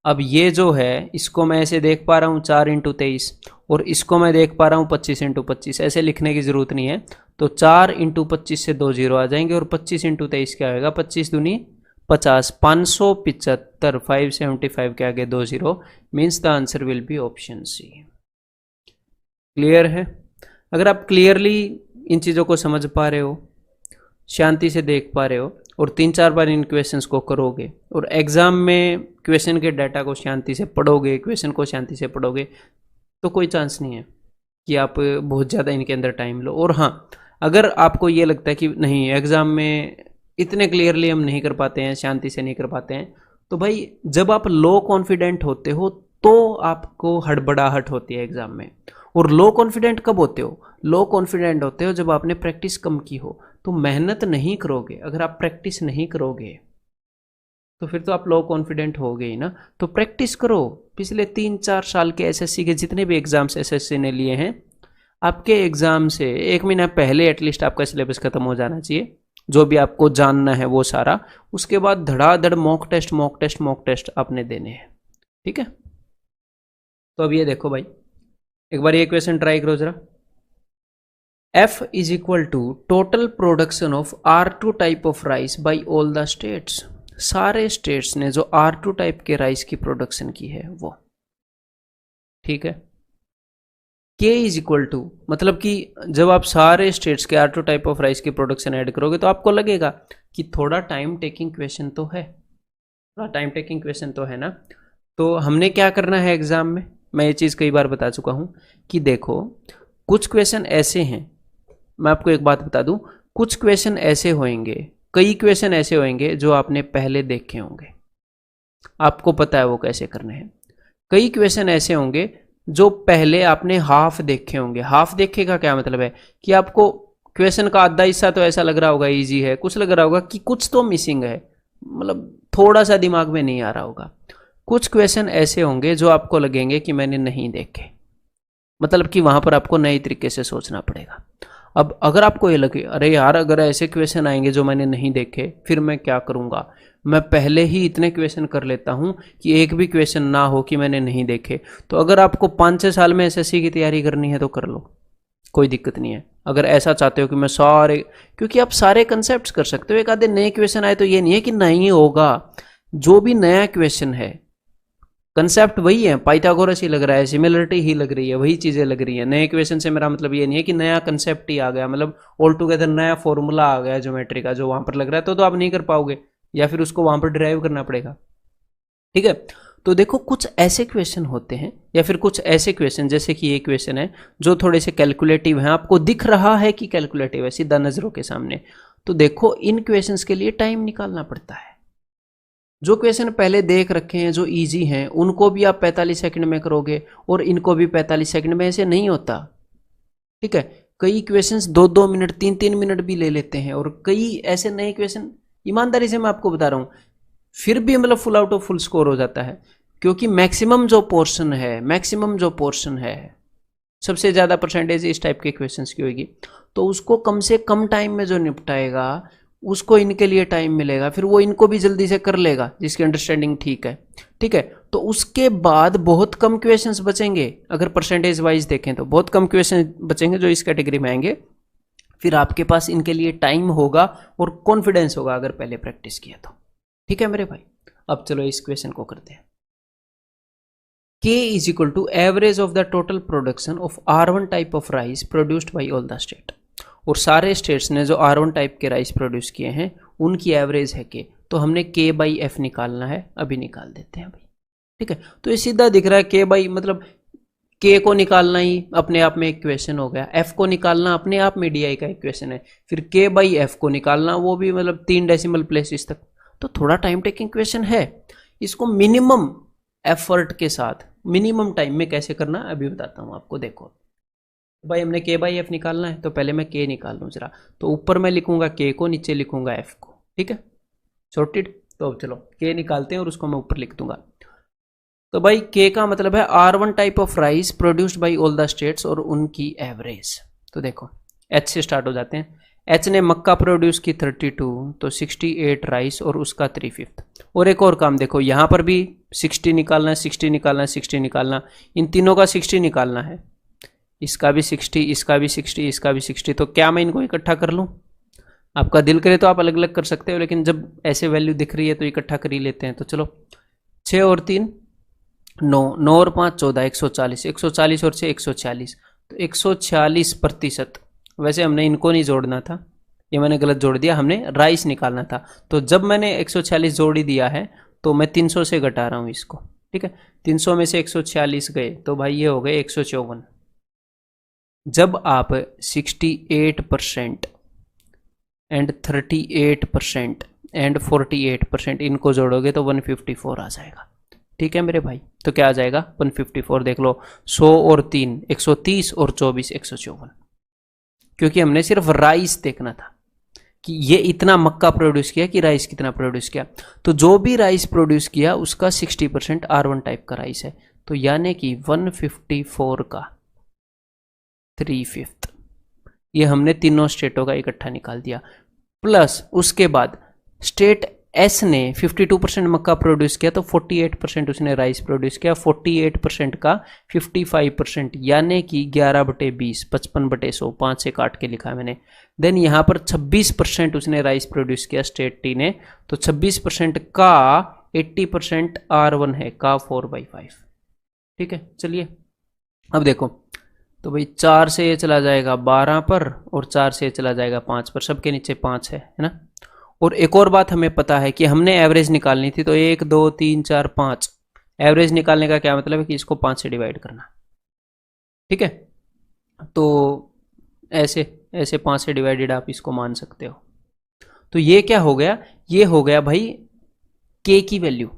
अब ये जो है इसको मैं ऐसे देख पा रहा हूँ 4 × 23, और इसको मैं देख पा रहा हूँ 25 × 25। ऐसे लिखने की जरूरत नहीं है। तो 4 × 25 से 2 0 आ जाएंगे, और 25 × 23 क्या होगा, 25 दूनी 50, 575, 575 के आगे 2 0, means the answer will be option C. Clear है। अगर आप क्लियरली इन चीज़ों को समझ पा रहे हो, शांति से देख पा रहे हो, और 3-4 बार इन क्वेश्चंस को करोगे, और एग्जाम में क्वेश्चन के डाटा को शांति से पढ़ोगे, क्वेश्चन को शांति से पढ़ोगे, तो कोई चांस नहीं है कि आप बहुत ज़्यादा इनके अंदर टाइम लो। और हाँ, अगर आपको ये लगता है कि नहीं एग्ज़ाम में इतने क्लियरली हम नहीं कर पाते हैं, शांति से नहीं कर पाते हैं, तो भाई जब आप लो कॉन्फिडेंट होते हो तो आपको हड़बड़ाहट होती है एग्ज़ाम में। और लो कॉन्फिडेंट कब होते हो, लो कॉन्फिडेंट होते हो जब आपने प्रैक्टिस कम की हो। तो मेहनत नहीं करोगे, अगर आप प्रैक्टिस नहीं करोगे तो फिर तो आप लो कॉन्फिडेंट हो गए ही ना। तो प्रैक्टिस करो। पिछले 3-4 साल के एसएससी के जितने भी एग्जाम्स एसएससी ने लिए हैं, आपके एग्जाम से 1 महीना पहले एटलीस्ट आपका सिलेबस खत्म हो जाना चाहिए, जो भी आपको जानना है वो सारा। उसके बाद धड़ाधड़ मॉक टेस्ट आपने देने हैं। ठीक है, तो अब ये देखो भाई, एक बार ये क्वेश्चन ट्राई करो जरा। F is equal to total production of R2 type of rice by all the states। सारे स्टेट्स ने जो R2 टाइप के राइस की प्रोडक्शन की है वो। ठीक है, K इज इक्वल टू, मतलब कि जब आप सारे स्टेट्स के R2 टाइप ऑफ राइस की प्रोडक्शन ऐड करोगे तो आपको लगेगा कि थोड़ा टाइम टेकिंग क्वेश्चन तो है, थोड़ा टाइम टेकिंग क्वेश्चन तो है ना। तो हमने क्या करना है एग्जाम में, मैं ये चीज़ कई बार बता चुका हूँ कि देखो कुछ क्वेश्चन ऐसे हैं, मैं आपको एक बात बता दूं, कुछ क्वेश्चन ऐसे होंगे, कई क्वेश्चन ऐसे होंगे जो आपने पहले देखे होंगे, आपको पता है वो कैसे करने हैं। कई क्वेश्चन ऐसे होंगे जो पहले आपने हाफ देखे होंगे। हाफ देखे का क्या मतलब है कि आपको क्वेश्चन का आधा हिस्सा तो ऐसा लग रहा होगा इजी है, कुछ लग रहा होगा कि कुछ तो मिसिंग है, मतलब थोड़ा सा दिमाग में नहीं आ रहा होगा। कुछ क्वेश्चन ऐसे होंगे जो आपको लगेंगे कि मैंने नहीं देखे, मतलब कि वहां पर आपको नए तरीके से सोचना पड़ेगा। अब अगर आपको ये लगे अरे यार अगर ऐसे क्वेश्चन आएंगे जो मैंने नहीं देखे फिर मैं क्या करूँगा, मैं पहले ही इतने क्वेश्चन कर लेता हूँ कि एक भी क्वेश्चन ना हो कि मैंने नहीं देखे। तो अगर आपको 5-6 साल में एसएससी की तैयारी करनी है तो कर लो, कोई दिक्कत नहीं है। अगर ऐसा चाहते हो कि मैं सारे, क्योंकि आप सारे कंसेप्ट कर सकते हो, एक आधे नए क्वेश्चन आए तो ये नहीं है कि नहीं होगा। जो भी नया क्वेश्चन है कंसेप्ट वही है, पाइथागोरस ही लग रहा है, सिमिलरिटी ही लग रही है, वही चीजें लग रही है। नए क्वेश्चन से मेरा मतलब ये नहीं है कि नया कंसेप्ट ही आ गया, मतलब ऑल टुगेदर नया फॉर्मूला आ गया ज्योमेट्री का जो वहां पर लग रहा है, तो आप नहीं कर पाओगे या फिर उसको वहां पर डिराइव करना पड़ेगा। ठीक है, तो देखो कुछ ऐसे क्वेश्चन होते हैं या फिर कुछ ऐसे क्वेश्चन जैसे कि ये क्वेश्चन है जो थोड़े से कैलकुलेटिव हैं, आपको दिख रहा है कि कैलकुलेटिव है सीधा नजरों के सामने। तो देखो इन क्वेश्चंस के लिए टाइम निकालना पड़ता है। जो क्वेश्चन पहले देख रखे हैं जो इजी हैं उनको भी आप 45 सेकंड में करोगे और इनको भी 45 सेकंड में, ऐसे नहीं होता। ठीक है, कई क्वेश्चंस 2-2 मिनट 3-3 मिनट भी ले लेते हैं, और कई ऐसे नए क्वेश्चन, ईमानदारी से मैं आपको बता रहा हूं, फिर भी मतलब full out of full score हो जाता है। क्योंकि मैक्सिमम जो पोर्शन है सबसे ज़्यादा परसेंटेज इस टाइप के क्वेश्चंस की होगी, तो उसको कम से कम टाइम में जो निपटाएगा उसको इनके लिए टाइम मिलेगा, फिर वो इनको भी जल्दी से कर लेगा जिसकी अंडरस्टैंडिंग ठीक है। ठीक है, तो उसके बाद बहुत कम क्वेश्चंस बचेंगे। अगर परसेंटेज वाइज देखें तो बहुत कम क्वेश्चन बचेंगे जो इस कैटेगरी में आएंगे, फिर आपके पास इनके लिए टाइम होगा और कॉन्फिडेंस होगा अगर पहले प्रैक्टिस किया तो। ठीक है मेरे भाई, अब चलो इस क्वेश्चन को करते हैं। K is equal to average of the total production of R1 type of rice produced by all the state। और सारे स्टेट्स ने जो R1 टाइप के राइस प्रोड्यूस किए हैं उनकी एवरेज है K, तो हमने K बाई F निकालना है, अभी निकाल देते हैं भाई। ठीक है, तो ये सीधा दिख रहा है K बाई, मतलब K को निकालना ही अपने आप में एक क्वेश्चन हो गया, F को निकालना अपने आप में DI का एक क्वेश्चन है, फिर K बाई F को निकालना वो भी मतलब 3 डेसिमल प्लेसेस तक, तो थोड़ा टाइम टेकिंग क्वेश्चन है। इसको मिनिमम एफर्ट के साथ मिनिमम टाइम में कैसे करना अभी बताता हूँ आपको। देखो भाई हमने K बाई F निकालना है, तो पहले मैं K निकाल लूँ जरा, तो ऊपर मैं लिखूंगा K को, नीचे लिखूंगा F को। ठीक है, सॉर्टेड। तो अब चलो K निकालते हैं और उसको मैं ऊपर लिख दूंगा। तो भाई K का मतलब है R1 type of rice produced by all the states और उनकी एवरेज। तो देखो H से स्टार्ट हो जाते हैं। H ने मक्का प्रोड्यूस की 32, तो 68 राइस और उसका 3/5। और एक और काम देखो, यहाँ पर भी 60 निकालना है, 60 निकालना है, 60 निकालना, इन तीनों का 60 निकालना है, इसका भी 60, इसका भी 60, इसका भी 60। तो क्या मैं इनको इकट्ठा कर लूँ? आपका दिल करे तो आप अलग अलग कर सकते हो, लेकिन जब ऐसे वैल्यू दिख रही है तो इकट्ठा कर ही लेते हैं। तो चलो 6 और 3 9, 9 और 5 14, 140, 140 और 6 146, तो 146%। वैसे हमने इनको नहीं जोड़ना था, ये मैंने गलत जोड़ दिया, हमने राइस निकालना था। तो जब मैंने 146 जोड़ ही दिया है तो मैं 300 से घटा रहा हूँ इसको। ठीक है, 300 में से 146 गए तो भाई ये हो गए 154। जब आप 68% एंड 38% एंड 48% इनको जोड़ोगे तो 154 आ जाएगा। ठीक है मेरे भाई, तो क्या आ जाएगा 154, देख लो 100 और 3 130 और 24 154, क्योंकि हमने सिर्फ राइस देखना था कि ये इतना मक्का प्रोड्यूस किया कि राइस कितना प्रोड्यूस किया। तो जो भी राइस प्रोड्यूस किया उसका 60% R1 टाइप का राइस है, तो यानी कि 154 का 3/5 ये हमने तीनों स्टेटों का इकट्ठा निकाल दिया। प्लस उसके बाद स्टेट एस ने 52% मक्का प्रोड्यूस किया, तो 48% उसने राइस प्रोड्यूस किया, 48% का 55% यानी कि 11/20, 55/100, 5 से काट के लिखा है मैंने। देन यहाँ पर 26% उसने राइस प्रोड्यूस किया स्टेट टी ने, तो 26% का 80% R1 है, का 4/5। ठीक है, चलिए अब देखो, तो भाई 4 से ये चला जाएगा 12 पर और 4 से ये चला जाएगा 5 पर, सबके नीचे 5 है ना। और एक और बात हमें पता है कि हमने एवरेज निकालनी थी, तो 1 2 3 4 5, एवरेज निकालने का क्या मतलब है कि इसको 5 से डिवाइड करना। ठीक है, तो ऐसे ऐसे 5 से डिवाइडेड आप इसको मान सकते हो। तो ये क्या हो गया, ये हो गया भाई K की वैल्यू।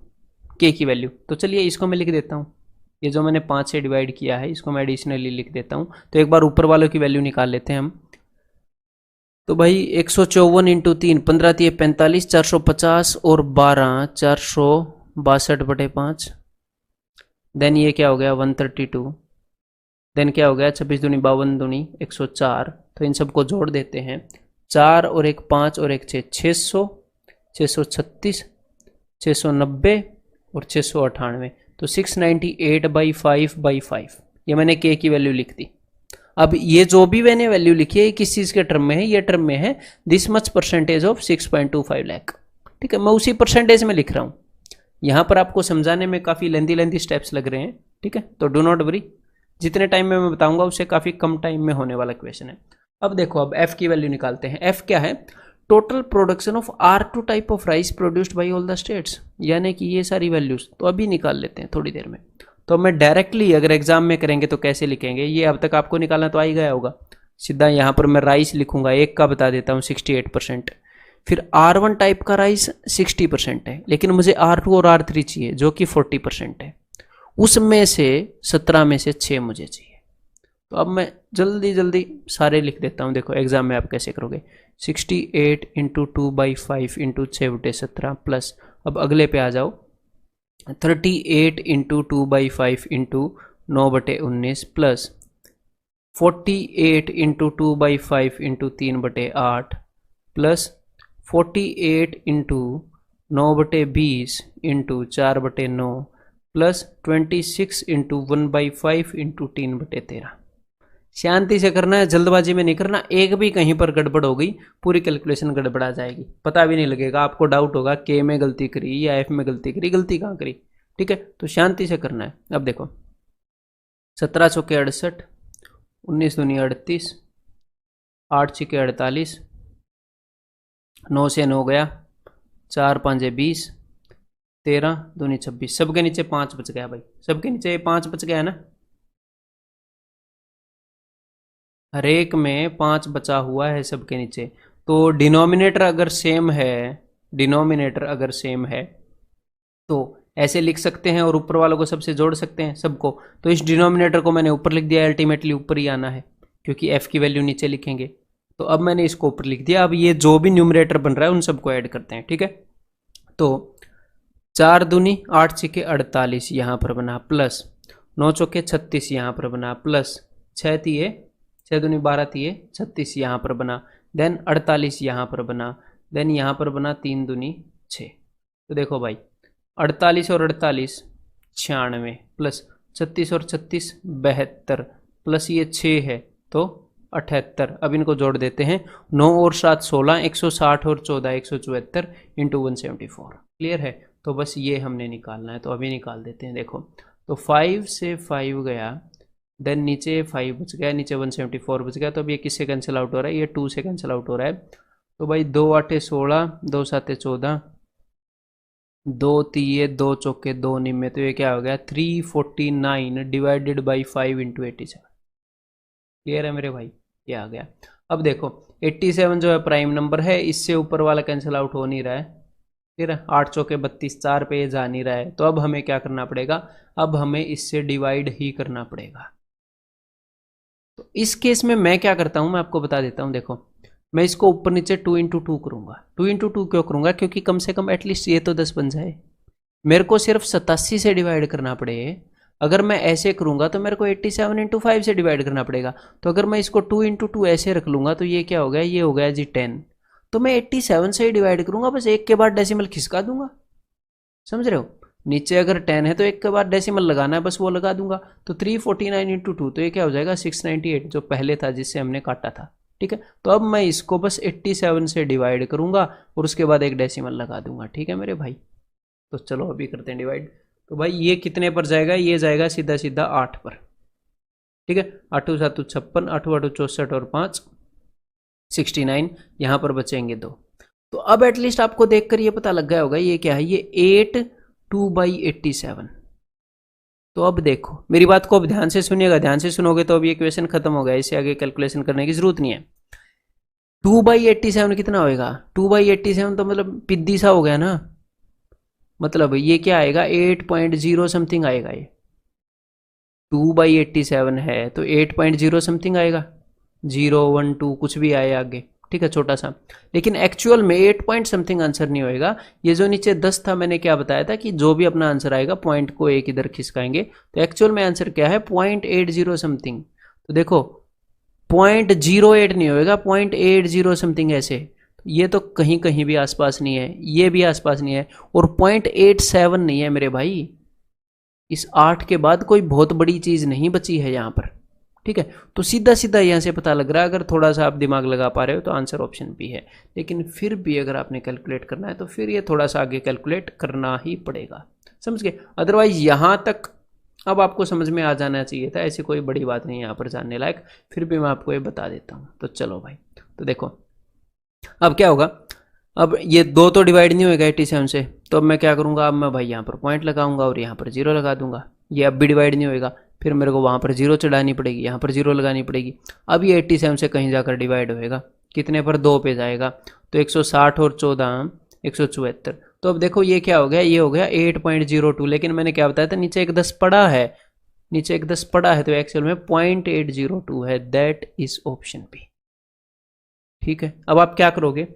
तो चलिए इसको मैं लिख देता हूँ, ये जो मैंने 5 से डिवाइड किया है इसको मैं एडिशनली लिख देता हूँ। तो एक बार ऊपर वालों की वैल्यू निकाल लेते हैं हम। तो भाई 154 इंटू 3 15 3 45, 450 और 12 462/5। देन ये क्या हो गया 132। देन क्या हो गया 26 दूनी 52 दूनी 104। तो इन सबको जोड़ देते हैं, 4 और एक 5 और एक 6, 600, 636, 690 और 698, तो 698/5/5। ये मैंने K की वैल्यू लिख दी। अब ये जो भी मैंने वैल्यू लिखी है किस चीज़ के टर्म में है, ये टर्म में है this much percentage of 6.25 lakh. ठीक है, मैं उसी परसेंटेज में लिख रहा हूँ, यहाँ पर आपको समझाने में काफ़ी लेंदी स्टेप्स लग रहे हैं। ठीक है, तो डू नॉट वरी, जितने टाइम में मैं बताऊंगा उससे काफ़ी कम टाइम में होने वाला क्वेश्चन है। अब देखो, अब F की वैल्यू निकालते हैं। F क्या है, total production of R2 type of rice produced by all the states, यानी कि ये सारी वैल्यूज तो अभी निकाल लेते हैं थोड़ी देर में। तो मैं डायरेक्टली अगर एग्जाम में करेंगे तो कैसे लिखेंगे, ये अब तक आपको निकालना तो आ ही गया होगा। सीधा यहाँ पर मैं राइस लिखूंगा, एक का बता देता हूँ 68%, फिर R1 टाइप का राइस 60% है, लेकिन मुझे R2 और R3 चाहिए जो कि 40% है, उसमें से 17 में से 6 मुझे चाहिए। तो अब मैं जल्दी सारे लिख देता हूँ। देखो एग्जाम में आप कैसे करोगे, 68 इंटू 2/5 इंटू 6 बटे 17 प्लस, अब अगले पे आ जाओ, 38 into 2/5 into 9/19 plus 48 into 2/5 into 3/8 plus 48 into 9/20 into 4/9 plus 26 into 1/5 into 3/13। शांति से करना है, जल्दबाजी में नहीं करना। एक भी कहीं पर गड़बड़ हो गई पूरी कैलकुलेशन गड़बड़ा जाएगी, पता भी नहीं लगेगा। आपको डाउट होगा के में गलती करी या एफ में गलती करी, गलती कहाँ करी। ठीक है, तो शांति से करना है। अब देखो 17 चौके 68, 19 दूनी 38, 8 छिके 48, 9 से 9 गया, 4 5 20, 13 दूनी 26। सबके नीचे 5 बच गया भाई, सबके नीचे 5 बच गया है ना। हर एक में 5 बचा हुआ है सबके नीचे। तो डिनोमिनेटर अगर सेम है, डिनोमिनेटर अगर सेम है तो ऐसे लिख सकते हैं और ऊपर वालों को सबसे जोड़ सकते हैं सबको। तो इस डिनोमिनेटर को मैंने ऊपर लिख दिया, अल्टीमेटली ऊपर ही आना है क्योंकि एफ की वैल्यू नीचे लिखेंगे। तो अब मैंने इसको ऊपर लिख दिया। अब ये जो भी न्यूमरेटर बन रहा है उन सबको ऐड करते हैं। ठीक है, तो 4 दूनी 8 छिके 48 यहाँ पर बना, प्लस 9 चौके 36 यहाँ पर बना, प्लस 6 तिये 6 दूनी 12 तिये 36 यहाँ पर बना, देन 48 यहाँ पर बना, देन यहाँ पर बना 3 दूनी 6। तो देखो भाई 48 और 48 96 प्लस 36 और 36 72 प्लस ये 6 है तो 78। अब इनको जोड़ देते हैं, 9 और 7 16, 160 और 14 174 इंटू 174। क्लियर है, तो बस ये हमने निकालना है, तो अभी निकाल देते हैं। देखो तो 5 से 5 गया, देन नीचे 5 बच गया, नीचे 174 बच गया। तो अब ये किससे कैंसिल आउट हो रहा है, ये 2 से कैंसिल आउट हो रहा है। तो भाई 2 8 16, 2 7 14, 2 तिये 2 चौके 2 निम्मे, तो ये क्या हो गया 349 डिवाइडेड बाई 5 इंटू 87। क्लियर है मेरे भाई, ये आ गया। अब देखो 87 जो है प्राइम नंबर है, इससे ऊपर वाला कैंसिल आउट हो नहीं रहा है। फिर 8 चौके 32, 4 पे ये जा नहीं रहा है। तो अब हमें क्या करना पड़ेगा, अब हमें इससे डिवाइड ही करना पड़ेगा। तो इस केस में मैं क्या करता हूं, मैं आपको बता देता हूं। देखो मैं इसको ऊपर नीचे 2 इंटू 2 करूंगा। 2 इंटू 2 क्यों करूंगा, क्योंकि कम से कम एटलीस्ट ये तो 10 बन जाए। मेरे को सिर्फ 87 से डिवाइड करना पड़े। अगर मैं ऐसे करूंगा तो मेरे को 87 इंटू 5 से डिवाइड करना पड़ेगा। तो अगर मैं इसको 2 इंटू 2 ऐसे रख लूंगा तो ये क्या हो गया, ये हो गया जी 10। तो मैं 87 से ही डिवाइड करूंगा, बस एक के बाद डेसिमल खिसका दूंगा। समझ रहे हो, नीचे अगर 10 है तो एक के बाद डेसिमल लगाना है, बस वो लगा दूंगा। तो 349 इंटू 2, तो ये क्या हो जाएगा 698 जो पहले था जिससे हमने काटा था। ठीक है, तो अब मैं इसको बस 87 से डिवाइड करूंगा और उसके बाद एक डेसिमल लगा दूंगा। ठीक है मेरे भाई, तो चलो अभी करते हैं डिवाइड। तो भाई ये कितने पर जाएगा, ये जाएगा सीधा सीधा 8 पर। ठीक है, 8 7 56, 8 8 64 और 5 69, यहाँ पर बचेंगे 2। तो अब एटलीस्ट आपको देखकर ये पता लग गया होगा ये क्या है, ये 8 2/87। तो अब देखो मेरी बात को अब ध्यान से सुनिएगा, ध्यान से सुनोगे तो अब ये क्वेश्चन खत्म हो गया, इससे आगे कैलकुलेशन करने की जरूरत नहीं है। 2/87 कितना होएगा, 2/87 तो मतलब पिद्दी सा हो गया ना, मतलब ये क्या आएगा 8.0 समथिंग आएगा। ये 2/87 है तो 8.0 समथिंग आएगा, 0 1 2 कुछ भी आए आगे। ठीक है, छोटा सा। लेकिन एक्चुअल में 8 पॉइंट समथिंग आंसर नहीं होएगा। ये जो नीचे 10 था, मैंने क्या बताया था कि जो भी अपना आंसर आएगा पॉइंट को एक इधर खिसकाएंगे। तो एक्चुअल में आंसर क्या है 0.80 समथिंग। तो देखो 0.08 नहीं होएगा, 0.80 समथिंग ऐसे। ये तो कहीं कहीं भी आसपास नहीं है, ये भी आसपास नहीं है, और 0.87 नहीं है मेरे भाई। इस 8 के बाद कोई बहुत बड़ी चीज नहीं बची है यहाँ पर। ठीक है, तो सीधा सीधा यहाँ से पता लग रहा है। अगर थोड़ा सा आप दिमाग लगा पा रहे हो तो आंसर ऑप्शन बी है। लेकिन फिर भी अगर आपने कैलकुलेट करना है तो फिर ये थोड़ा सा आगे कैलकुलेट करना ही पड़ेगा, समझ गए। अदरवाइज यहाँ तक अब आपको समझ में आ जाना चाहिए था, ऐसी कोई बड़ी बात नहीं है यहाँ पर जानने लायक। फिर भी मैं आपको ये बता देता हूँ। तो चलो भाई, तो देखो अब क्या होगा, अब ये 2 तो डिवाइड नहीं होगा 87 से, तो अब मैं क्या करूँगा, अब मैं भाई यहाँ पर पॉइंट लगाऊंगा और यहाँ पर 0 लगा दूंगा। ये अब भी डिवाइड नहीं होएगा, फिर मेरे को वहाँ पर 0 चढ़ानी पड़ेगी, यहाँ पर 0 लगानी पड़ेगी। अब ये 87 से कहीं जाकर डिवाइड होएगा, कितने पर 2 पे जाएगा, तो 160 और 14 174। तो अब देखो ये क्या हो गया, ये हो गया 8.02। लेकिन मैंने क्या बताया था, नीचे एक 10 पड़ा है, नीचे एक 10 पड़ा है, तो एक्चुअल में 0.802 है। That is option B. ठीक है, अब आप क्या करोगे,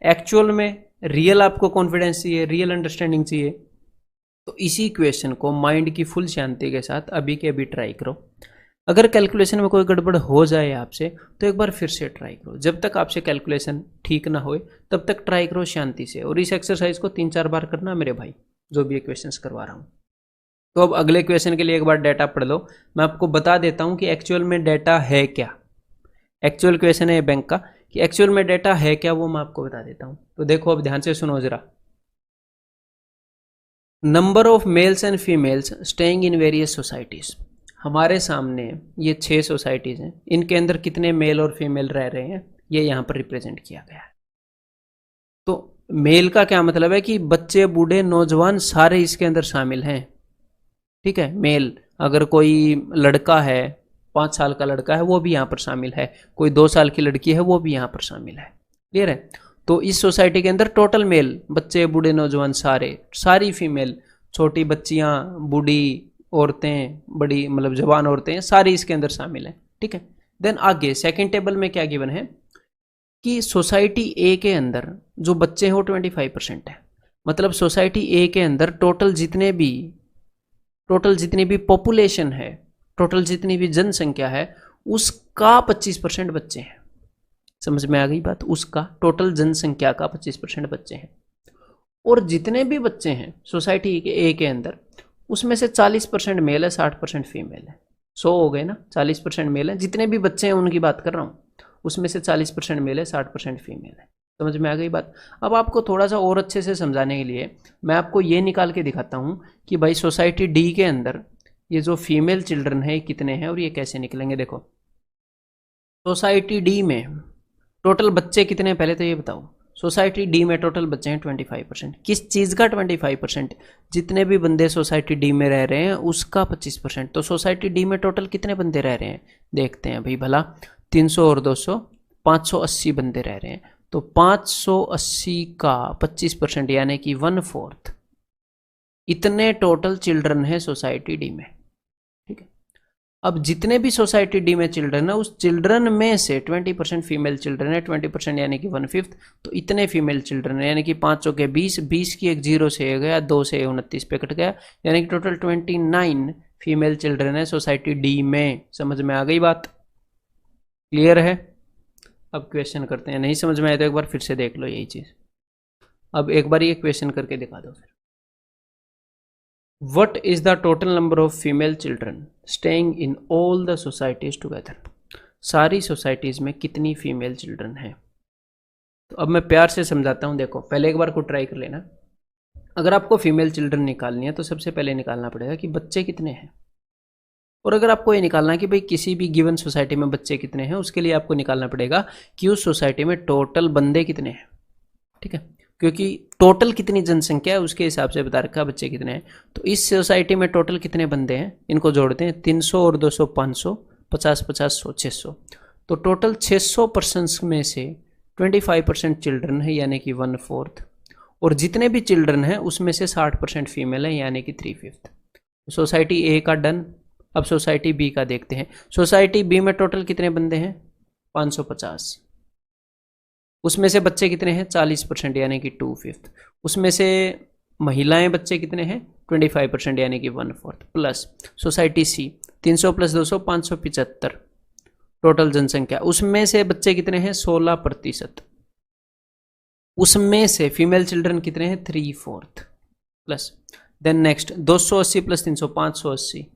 एक्चुअल में रियल आपको कॉन्फिडेंस चाहिए, रियल अंडरस्टैंडिंग चाहिए, तो इसी क्वेश्चन को माइंड की फुल शांति के साथ अभी के अभी ट्राई करो। अगर कैलकुलेशन में कोई गड़बड़ हो जाए आपसे तो एक बार फिर से ट्राई करो। जब तक आपसे कैलकुलेशन ठीक ना हो तब तक ट्राई करो शांति से, और इस एक्सरसाइज को 3-4 बार करना मेरे भाई, जो भी ये क्वेश्चंस करवा रहा हूँ। तो अब अगले क्वेश्चन के लिए एक बार डाटा पढ़ लो। मैं आपको बता देता हूँ कि एक्चुअल में डाटा है क्या। एक्चुअल क्वेश्चन है बैंक का कि एक्चुअल में डाटा है क्या, वो मैं आपको बता देता हूँ। तो देखो अब ध्यान से सुनो जरा। Number of males and females staying in various societies. हमारे सामने ये 6 सोसाइटीज हैं, इनके अंदर कितने मेल और फीमेल रह रहे हैं ये यहाँ पर रिप्रेजेंट किया गया है। तो मेल का क्या मतलब है कि बच्चे, बूढ़े, नौजवान सारे इसके अंदर शामिल हैं। ठीक है, मेल अगर कोई लड़का है, 5 साल का लड़का है, वो भी यहाँ पर शामिल है। कोई 2 साल की लड़की है, वो भी यहाँ पर शामिल है। क्लियर है। तो इस सोसाइटी के अंदर टोटल मेल, बच्चे, बूढ़े, नौजवान सारे, सारी फीमेल, छोटी बच्चियां, बूढ़ी औरतें, बड़ी मतलब जवान औरतें, सारी इसके अंदर शामिल है। ठीक है। देन आगे सेकंड टेबल में क्या गिवन है कि सोसाइटी ए के अंदर जो बच्चे हैं वो 25% है। मतलब सोसाइटी ए के अंदर टोटल जितनी भी पॉपुलेशन है, टोटल जितनी भी जनसंख्या है, उसका 25% बच्चे हैं। समझ में आ गई बात। उसका टोटल जनसंख्या का 25% बच्चे हैं। और जितने भी बच्चे हैं सोसाइटी के ए के अंदर, उसमें से 40% मेल है, 60% फीमेल है। 100 हो गए ना, 40% मेल है। जितने भी बच्चे हैं उनकी बात कर रहा हूँ, उसमें से 40% मेल है, 60% फीमेल है। समझ में आ गई बात। अब आपको थोड़ा सा और अच्छे से समझाने के लिए मैं आपको ये निकाल के दिखाता हूँ कि भाई सोसाइटी डी के अंदर ये जो फीमेल चिल्ड्रन है कितने हैं और ये कैसे निकलेंगे। देखो सोसाइटी डी में टोटल बच्चे कितने हैं पहले तो ये बताओ। सोसाइटी डी में टोटल बच्चे हैं 25%। किस चीज़ का 25%? जितने भी बंदे सोसाइटी डी में रह रहे हैं उसका 25%। तो सोसाइटी डी में टोटल कितने बंदे रह रहे हैं देखते हैं भाई भला। 300 और 200, 580 बंदे रह रहे हैं। तो 580 का 25% यानी कि 1/4 इतने टोटल चिल्ड्रन है सोसाइटी डी में। ठीक है। अब जितने भी सोसाइटी डी में चिल्ड्रन है, उस चिल्ड्रन में से 20% फीमेल चिल्ड्रन है, 20% यानी कि 1/5। तो इतने फीमेल चिल्ड्रन है, यानी कि 5 के 20, 20 की एक 0 से गया, 2 से 29 पे कट गया, यानी कि टोटल 29 फीमेल चिल्ड्रन है सोसाइटी डी में। समझ में आ गई बात। क्लियर है। अब क्वेश्चन करते हैं। नहीं समझ में आए तो एक बार फिर से देख लो यही चीज। अब एक बार ये क्वेश्चन करके दिखा दो फिर। What is the total number of female children staying in all the societies together? सारी सोसाइटीज में कितनी फीमेल चिल्ड्रन हैं? तो अब मैं प्यार से समझाता हूँ। देखो पहले एक बार को ट्राई कर लेना। अगर आपको फीमेल चिल्ड्रन निकालनी है तो सबसे पहले निकालना पड़ेगा कि बच्चे कितने हैं। और अगर आपको ये निकालना है कि भाई किसी भी गिवन सोसाइटी में बच्चे कितने हैं, उसके लिए आपको निकालना पड़ेगा कि उस सोसाइटी में टोटल बंदे कितने हैं। ठीक है, क्योंकि टोटल कितनी जनसंख्या है उसके हिसाब से बता रखा बच्चे कितने हैं। तो इस सोसाइटी में टोटल कितने बंदे हैं, इनको जोड़ते हैं। 300 और 200 500, 50 50 100 600। तो टोटल 600 पर्सनस में से 25% चिल्ड्रन है, यानी कि 1/4। और जितने भी चिल्ड्रन हैं उसमें से 60% फीमेल है, यानी कि 3/5। सोसाइटी ए का डन। अब सोसाइटी बी का देखते हैं। सोसाइटी बी में टोटल कितने बंदे हैं? 550। उसमें से बच्चे कितने हैं? 40%, यानी कि 2/5। उसमें से महिलाएं बच्चे कितने हैं? 25%, यानी कि 1/4। प्लस सोसाइटी सी 300 + 200 575 टोटल जनसंख्या। उसमें से बच्चे कितने हैं? 16%। उसमें से फीमेल चिल्ड्रन कितने हैं? 3/4 प्लस। Then next 280 + 300 580।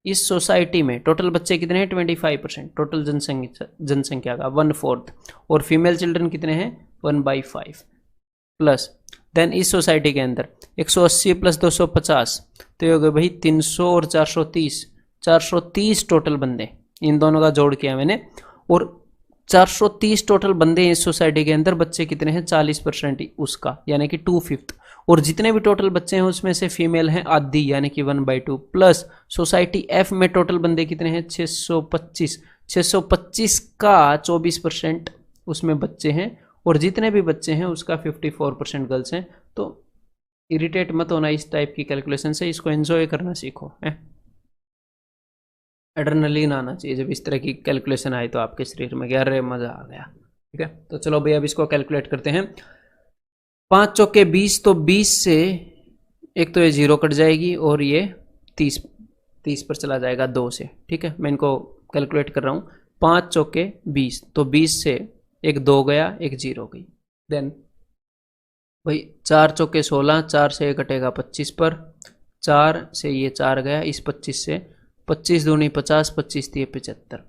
इस सोसाइटी में टोटल बच्चे कितने हैं? 25%। टोटल जनसंख्या का 1/4। और फीमेल चिल्ड्रन कितने हैं? 1/5 प्लस। देन इस सोसाइटी के अंदर 180 + 250, तो ये हो गए भाई 300 और 430, 430 टोटल बंदे। इन दोनों का जोड़ किया मैंने। और 430 टोटल बंदे इस सोसाइटी के अंदर, बच्चे कितने हैं? 40% उसका, यानी कि 2/5। और जितने भी टोटल बच्चे हैं उसमें से फीमेल हैं आधी, यानी कि 1/2 प्लस। सोसाइटी एफ में टोटल बंदे कितने हैं? 625। 625 का 24% उसमें बच्चे हैं। और जितने भी बच्चे हैं उसका 54% गर्ल्स हैं। तो इरिटेट मत होना इस टाइप की कैलकुलेशन से, इसको एंजॉय करना सीखो। एड्रेनलिन आना चाहिए जब इस तरह की कैलकुलेशन आए तो आपके शरीर में, अरे मज़ा आ गया। ठीक है, तो चलो भैया अब इसको कैलकुलेट करते हैं। 5 चौके 20, तो 20 से एक तो ये 0 कट जाएगी और ये 30 पर चला जाएगा 2 से, ठीक है। मैं इनको कैलकुलेट कर रहा हूँ। 5 चौके 20, तो 20 से एक 2 गया, एक 0 गई। देन भाई 4 चौके 16, 4 से कटेगा 25 पर, 4 से ये 4 गया, इस 25 से 25 दूनी 50, 25 दिए 75।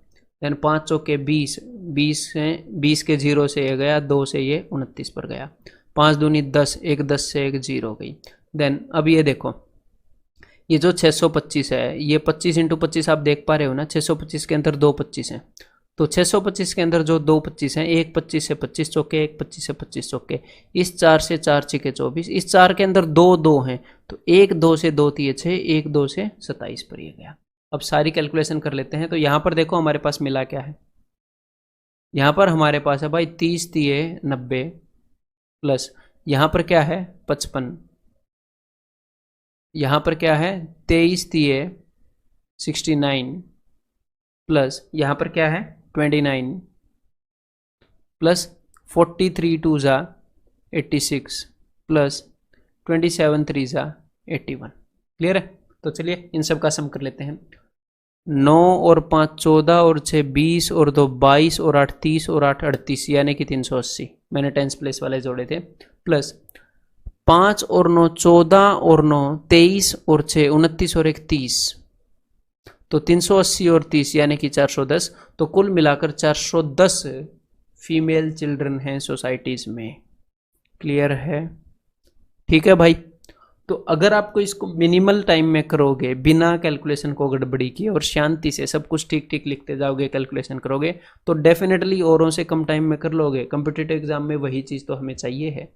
देन 5 चौके 20, 20 के 0 से ये गया, 2 से ये 29 पर गया। 5 दूनी 10, एक 10 से एक 0 गई। देन अब ये देखो, ये जो 625 है, ये 25 इंटू 25 आप देख पा रहे हो ना, 625 के अंदर 2 25 हैं, तो 625 के अंदर जो 2 25 हैं, एक 25 से 25 चौके, एक 25 से 25 चौके, इस 4 से 4 छिके 24, इस 4 के अंदर 2 2 हैं, तो एक 2 से 2 तिये 6, एक 2 से 27 पर ये गया। अब सारी कैलकुलेशन कर लेते हैं। तो यहाँ पर देखो हमारे पास मिला क्या है, यहाँ पर हमारे पास है भाई 30 तिये 90 प्लस यहाँ पर क्या है 55, यहाँ पर क्या है 23 तिये 69 प्लस यहाँ पर क्या है 29 प्लस 43 टू ज़ा 86 प्लस 27 3 ज़ा 81। क्लियर है? तो चलिए इन सब का सम कर लेते हैं। 9 और 5 14 और 6 20 और 2 22 और 8 30 और 8 38 यानी कि 380। मैंने टेंस प्लेस वाले जोड़े थे। प्लस 5 और 9 14 और 9 23 और 6 29 और 1 30, तो 380 और 30 यानी कि 410। तो कुल मिलाकर 410 फीमेल चिल्ड्रन हैं सोसाइटीज में। क्लियर है? ठीक है भाई। तो अगर आपको इसको मिनिमल टाइम में करोगे, बिना कैलकुलेशन को गड़बड़ी किए और शांति से सब कुछ ठीक ठीक लिखते जाओगे, कैलकुलेशन करोगे, तो डेफिनेटली औरों से कम टाइम में कर लोगे। कॉम्पिटिटिव एग्जाम में वही चीज़ तो हमें चाहिए है।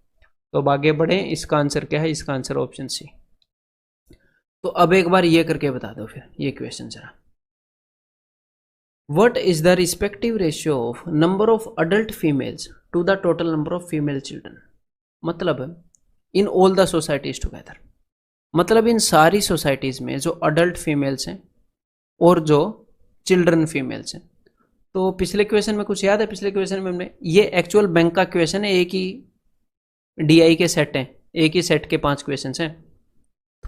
तो अब आगे बढ़े। इसका आंसर क्या है? इसका आंसर ऑप्शन सी। तो अब एक बार ये करके बता दो फिर ये क्वेश्चन जरा। What is the respective ratio of number of adult females to the total number of female children? मतलब in all the societies together, मतलब इन सारी सोसाइटीज में जो अडल्ट फीमेल्स हैं और जो चिल्ड्रन फीमेल्स हैं। तो पिछले क्वेश्चन में कुछ याद है? पिछले क्वेश्चन में हमने, ये एक्चुअल बैंक का क्वेश्चन है, एक ही डीआई के सेट हैं, एक ही सेट के 5 क्वेश्चन हैं।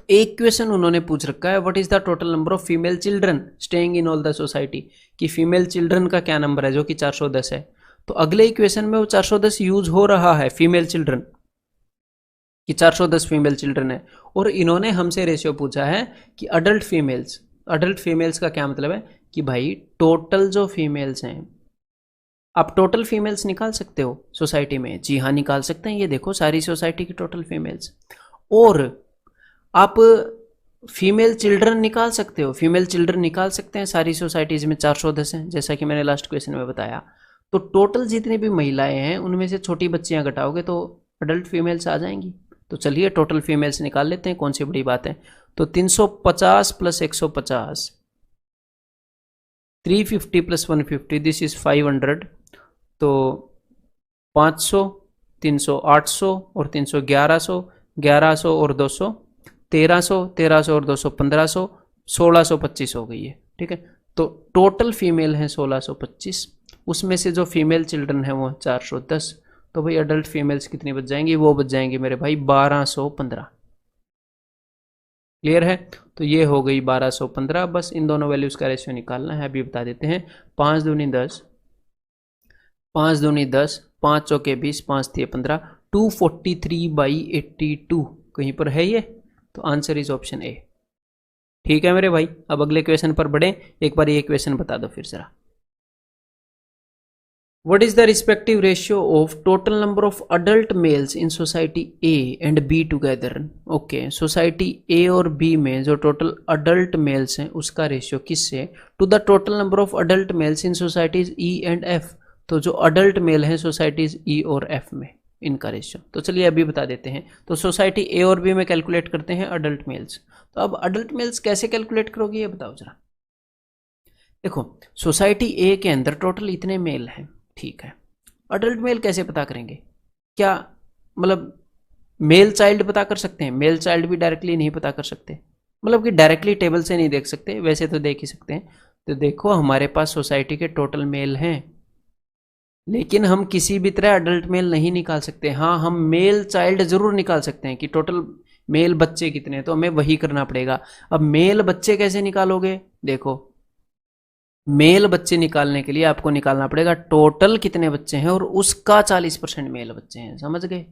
एक क्वेश्चन उन्होंने पूछ रखा है, what is the total number of female children staying in all the society, कि फीमेल चिल्ड्रन का क्या नंबर है, जो कि 410 है। तो अगले ही क्वेश्चन में वो 410 यूज हो रहा है फीमेल चिल्ड्रन, कि 410 फीमेल चिल्ड्रन है। और इन्होंने हमसे रेशियो पूछा है कि अडल्ट फीमेल्स। अडल्ट फीमेल्स का क्या मतलब है कि भाई टोटल जो फीमेल्स हैं, आप टोटल फीमेल्स निकाल सकते हो सोसाइटी में। जी हाँ, निकाल सकते हैं। ये देखो सारी सोसाइटी की टोटल फीमेल्स। और आप फीमेल चिल्ड्रन निकाल सकते हो, फीमेल चिल्ड्रन निकाल सकते हैं। सारी सोसाइटीज़ में 410 हैं, जैसा कि मैंने लास्ट क्वेश्चन में बताया। तो टोटल जितनी भी महिलाएं हैं उनमें से छोटी बच्चियां घटाओगे तो अडल्ट फीमेल्स आ जाएंगी। तो चलिए टोटल फीमेल्स निकाल लेते हैं, कौन सी बड़ी बात है। तो 350 प्लस 150, 350 प्लस 150, दिस इज 500। तो 500, 300, 800 और 300 1100, 1100 और 200 1300, 1300 और 200 1500, 1625 हो गई है। ठीक है। तो टोटल फीमेल हैं 1625, उसमें से जो फीमेल चिल्ड्रन है वो 410। तो भाई अडल्ट फीमेल्स कितनी बच जाएंगी? वो बच जाएंगी मेरे भाई 1215। क्लियर है? तो ये हो गई 1215। बस इन दोनों वैल्यूज का रेशियो निकालना है, अभी बता देते हैं। 5 दूनी 10, 5 दूनी 10, 5 चौके 20, 5 तिये 15, 243/82 कहीं पर है ये। तो आंसर इज ऑप्शन ए। ठीक है मेरे भाई। अब अगले क्वेश्चन पर बढ़े। एक बार ये क्वेश्चन बता दो फिर जरा। What is the respective ratio of total number of adult males in society A and B together? Okay, society A और B में जो total adult males हैं उसका रेशियो किससे to the total number of adult males in societies E and F? तो जो adult male हैं societies E और F में, इनका रेशियो। तो चलिए अभी बता देते हैं। तो सोसाइटी A और B में कैलकुलेट करते हैं अडल्ट मेल्स। तो अब अडल्ट मेल्स कैसे कैलकुलेट करोगे ये बताओ जरा। देखो सोसाइटी A के अंदर टोटल इतने मेल हैं, ठीक है। अडल्ट मेल कैसे पता करेंगे? क्या मतलब मेल चाइल्ड पता कर सकते हैं? मेल चाइल्ड भी डायरेक्टली नहीं पता कर सकते, मतलब कि डायरेक्टली टेबल से नहीं देख सकते, वैसे तो देख ही सकते हैं। तो देखो हमारे पास सोसाइटी के टोटल मेल हैं लेकिन हम किसी भी तरह अडल्ट मेल नहीं निकाल सकते। हाँ, हम मेल चाइल्ड जरूर निकाल सकते हैं कि टोटल मेल बच्चे कितने हैं, तो हमें वही करना पड़ेगा। अब मेल बच्चे कैसे निकालोगे? देखो, मेल बच्चे निकालने के लिए आपको निकालना पड़ेगा टोटल कितने बच्चे हैं और उसका 40% मेल बच्चे हैं। समझ गए?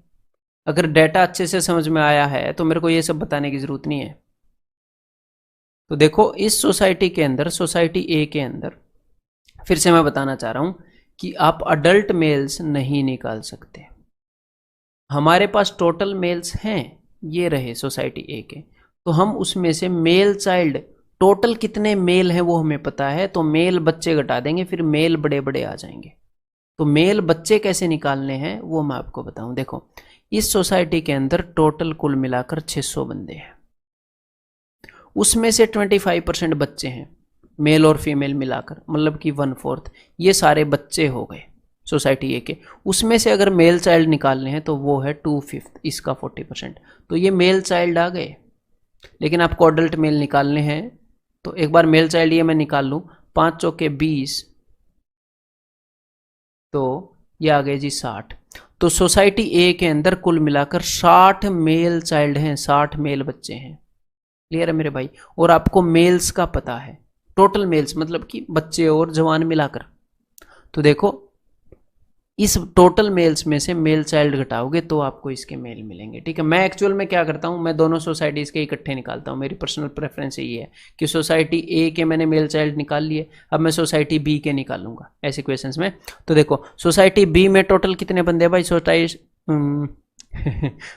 अगर डेटा अच्छे से समझ में आया है तो मेरे को ये सब बताने की जरूरत नहीं है। तो देखो, इस सोसाइटी के अंदर, सोसाइटी ए के अंदर, फिर से मैं बताना चाह रहा हूं कि आप अडल्ट मेल्स नहीं निकाल सकते। हमारे पास टोटल मेल्स हैं, ये रहे सोसाइटी ए के, तो हम उसमें से मेल चाइल्ड टोटल कितने मेल हैं वो हमें पता है, तो मेल बच्चे घटा देंगे, फिर मेल बड़े बड़े आ जाएंगे। तो मेल बच्चे कैसे निकालने हैं वो मैं आपको बताऊं। देखो, इस सोसाइटी के अंदर टोटल कुल मिलाकर 600 बंदे हैं, उसमें से 25% बच्चे हैं, मेल और फीमेल मिलाकर, मतलब कि 1/4, ये सारे बच्चे हो गए सोसाइटी ए के। उसमें से अगर मेल चाइल्ड निकालने हैं तो वो है 2/5, इसका 40%। तो ये मेल चाइल्ड आ गए। लेकिन आपको अडल्ट मेल निकालने हैं, तो एक बार मेल चाइल्ड ये मैं निकाल लूँ, 5 चौके 20, तो ये आ गए जी 60। तो सोसाइटी ए के अंदर कुल मिलाकर 60 मेल चाइल्ड हैं, 60 मेल बच्चे हैं। क्लियर है मेरे भाई? और आपको मेल्स का पता है, टोटल मेल्स मतलब कि बच्चे और जवान मिलाकर। तो देखो, इस टोटल मेल्स में से मेल चाइल्ड घटाओगे तो आपको इसके मेल मिलेंगे। ठीक है, मैं एक्चुअल में क्या करता हूं, मैं दोनों सोसाइटीज के इकट्ठे निकालता हूं। मेरी पर्सनल प्रेफरेंस यही है कि सोसाइटी ए के मैंने मेल चाइल्ड निकाल लिए, अब मैं सोसाइटी बी के निकालूंगा ऐसे क्वेश्चंस में। तो देखो, सोसाइटी बी में टोटल कितने बंदे हैं भाई?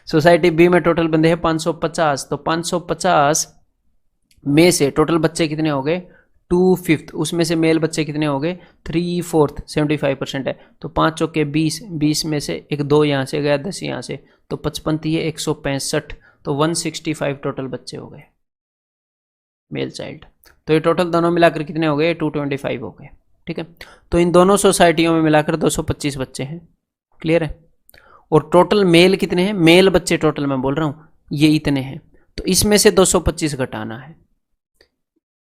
सोसाइटी बी में टोटल बंदे हैं 550। तो 550 में से टोटल बच्चे कितने हो गए? 2/5। उसमें से मेल बच्चे कितने हो गए? 3/4, 75% है। तो 5 चौके 20, 20 में से एक 2 यहाँ से गया, 10 यहाँ से, तो 55 दिए 165, तो 165 टोटल बच्चे हो गए मेल चाइल्ड। तो ये टोटल दोनों मिलाकर कितने हो गए? 225 हो गए। ठीक है, तो इन दोनों सोसाइटियों में मिलाकर 225 बच्चे हैं। क्लियर है? और टोटल मेल कितने हैं? मेल बच्चे टोटल मैं बोल रहा हूँ ये इतने हैं, तो इसमें से 225 घटाना है।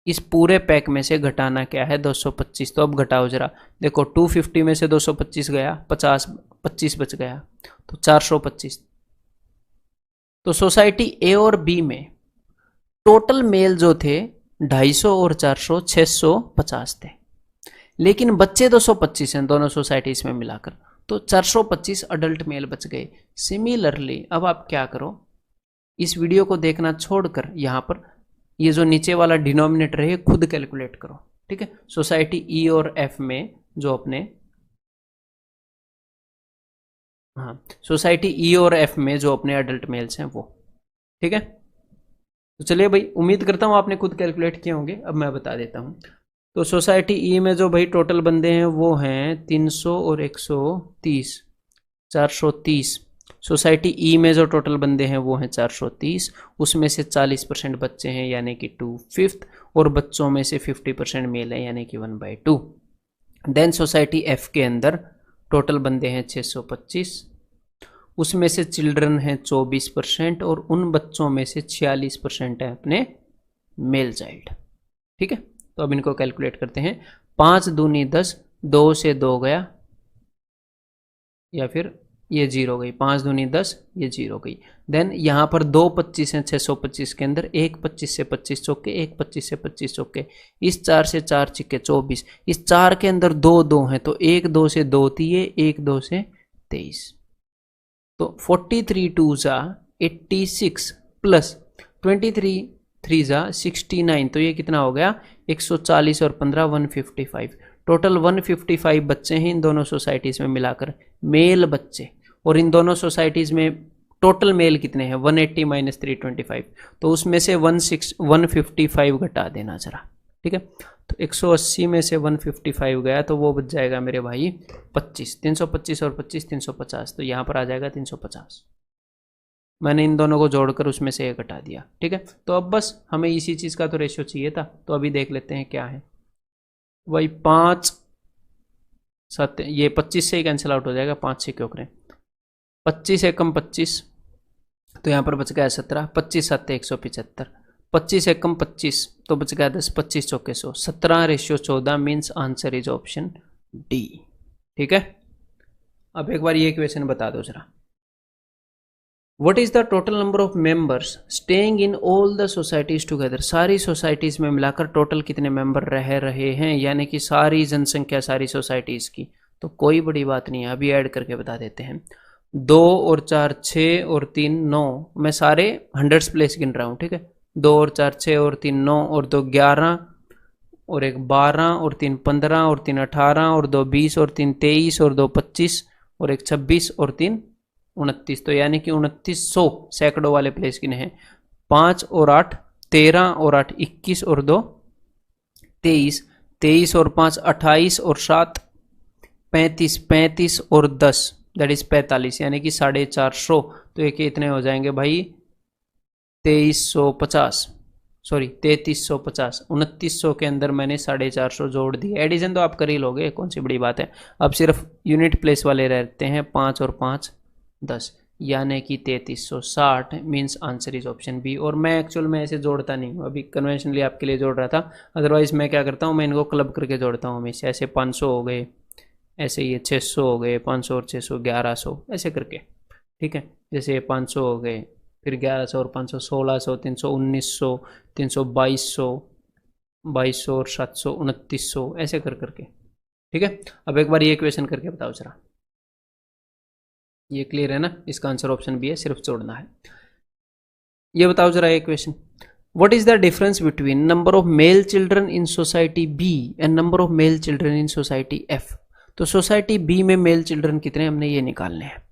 इस पूरे पैक में से घटाना क्या है? 225। तो अब घटाओ जरा, देखो 250 में से 225 गया, 25 बच गया, तो 425। तो सोसाइटी ए और बी में टोटल मेल जो थे 250 और 400, 650 थे, लेकिन बच्चे 225 हैं दोनों सोसाइटीज में मिलाकर, तो 425 अडल्ट मेल बच गए। सिमिलरली अब आप क्या करो, इस वीडियो को देखना छोड़कर यहाँ पर ये जो नीचे वाला डिनोमिनेटर है खुद कैलकुलेट करो। ठीक है, सोसाइटी ई और एफ में जो अपने, हाँ, सोसाइटी ई और एफ में जो अपने अडल्ट मेल्स हैं वो। ठीक है, तो चलिए भाई, उम्मीद करता हूँ आपने खुद कैलकुलेट किए होंगे। अब मैं बता देता हूँ। तो सोसाइटी ई में जो भाई टोटल बंदे हैं वो हैं 300 और 130, 430। सोसाइटी ई में जो टोटल बंदे हैं वो हैं 430, उसमें से 40% बच्चे हैं यानी कि 2/5, और बच्चों में से 50% मेल है यानी कि 1/2। देन सोसाइटी एफ के अंदर टोटल बंदे हैं 625, उसमें से चिल्ड्रन हैं 24%, और उन बच्चों में से 46% है अपने मेल चाइल्ड। ठीक है, तो अब इनको कैलकुलेट करते हैं। 5 दूनी 10, 2 से 2 गया, या फिर ये 0 गई, 5 दूनी 10, ये 0 गई। देन यहाँ पर 2 25 हैं 625 के अंदर, एक 25 से 25 चौके, एक 25 से 25 चौके, इस 4 से 4 चिक्के 24, इस 4 के अंदर 2 2 हैं, तो 1 2 से 2 दिए, 1 2 से 23, तो 43 2 जा 86 प्लस 23 3 जा 69, तो ये कितना हो गया? 140 और 15 155। टोटल 155 बच्चे हैं इन दोनों सोसाइटीज में मिलाकर, मेल बच्चे। और इन दोनों सोसाइटीज में टोटल मेल कितने हैं? 180 माइनस 325, तो उसमें से 155 घटा देना जरा। ठीक है, तो 180 में से 155 गया, तो वो बच जाएगा मेरे भाई 25। 325 और 25 350, तो यहाँ पर आ जाएगा 350। मैंने इन दोनों को जोड़कर उसमें से एक हटा दिया। ठीक है, तो अब बस हमें इसी चीज़ का तो रेशियो चाहिए था, तो अभी देख लेते हैं क्या है। वही 5 7, ये 25 से ही कैंसिल आउट हो जाएगा, 5 से क्यों करें? 25 एकम 25, तो यहाँ पर बच गया 17, 25 7 175, 25 एकम 25, तो बच गया 10, 25 चौके 100, 17 ratio 14 means answer is option D. ठीक है। अब एक बार ये क्वेश्चन बता दो जरा। What is the total number of members staying in all the societies together? सारी सोसाइटीज में मिलाकर टोटल कितने मेंबर रह रहे हैं, यानी कि सारी जनसंख्या सारी सोसाइटीज की। तो कोई बड़ी बात नहीं है, अभी ऐड करके बता देते हैं। 2 और 4 6 और 3 9, मैं सारे हंड्रेड्स प्लेस गिन रहा हूँ, ठीक है। 2 और 4 6 और 3 9 और 2 11 और 1 12 और 3 15 और 3 18 और 2 20 और 3 23 और 2 25 और 1 26 और 3 29। तो यानी कि 2900 सैकड़ों वाले प्लेस गिने हैं। 5 और 8 13 और 8 21 और 2 23, 23 और 5 28 और 7 35, 35 और 10 दैट इज 45, यानी कि 450। तो ये कितने हो जाएंगे भाई, 2350, सॉरी 3350। 2900 के अंदर मैंने 450 जोड़ दिए। एडिशन तो आप कर ही लोगे, कौन सी बड़ी बात है। अब सिर्फ यूनिट प्लेस वाले रहते हैं, 5 और 5 10, यानी कि 3360 means answer is option B. और मैं एक्चुअल में ऐसे जोड़ता नहीं हूँ, अभी कन्वेंशनली आपके लिए जोड़ रहा था। अदरवाइज मैं क्या करता हूँ, मैं इनको क्लब करके जोड़ता हूँ हमेशा। ऐसे 500 हो गए, ऐसे ये 600 हो गए, 500 और 600 1100 ऐसे करके, ठीक है। जैसे 500 हो गए, फिर 1100 और 500 1600, 300 1900, 300 2200, 2200 और 700 2900 ऐसे कर करके, ठीक है। अब एक बार ये क्वेश्चन करके बताओ जरा। ये क्लियर है ना, इसका आंसर ऑप्शन बी है, सिर्फ जोड़ना है। ये बताओ जरा ये question, what is the difference between number of male children in society B and number of male children in society F. तो सोसाइटी बी में मेल चिल्ड्रन कितने, हमने ये निकालने हैं।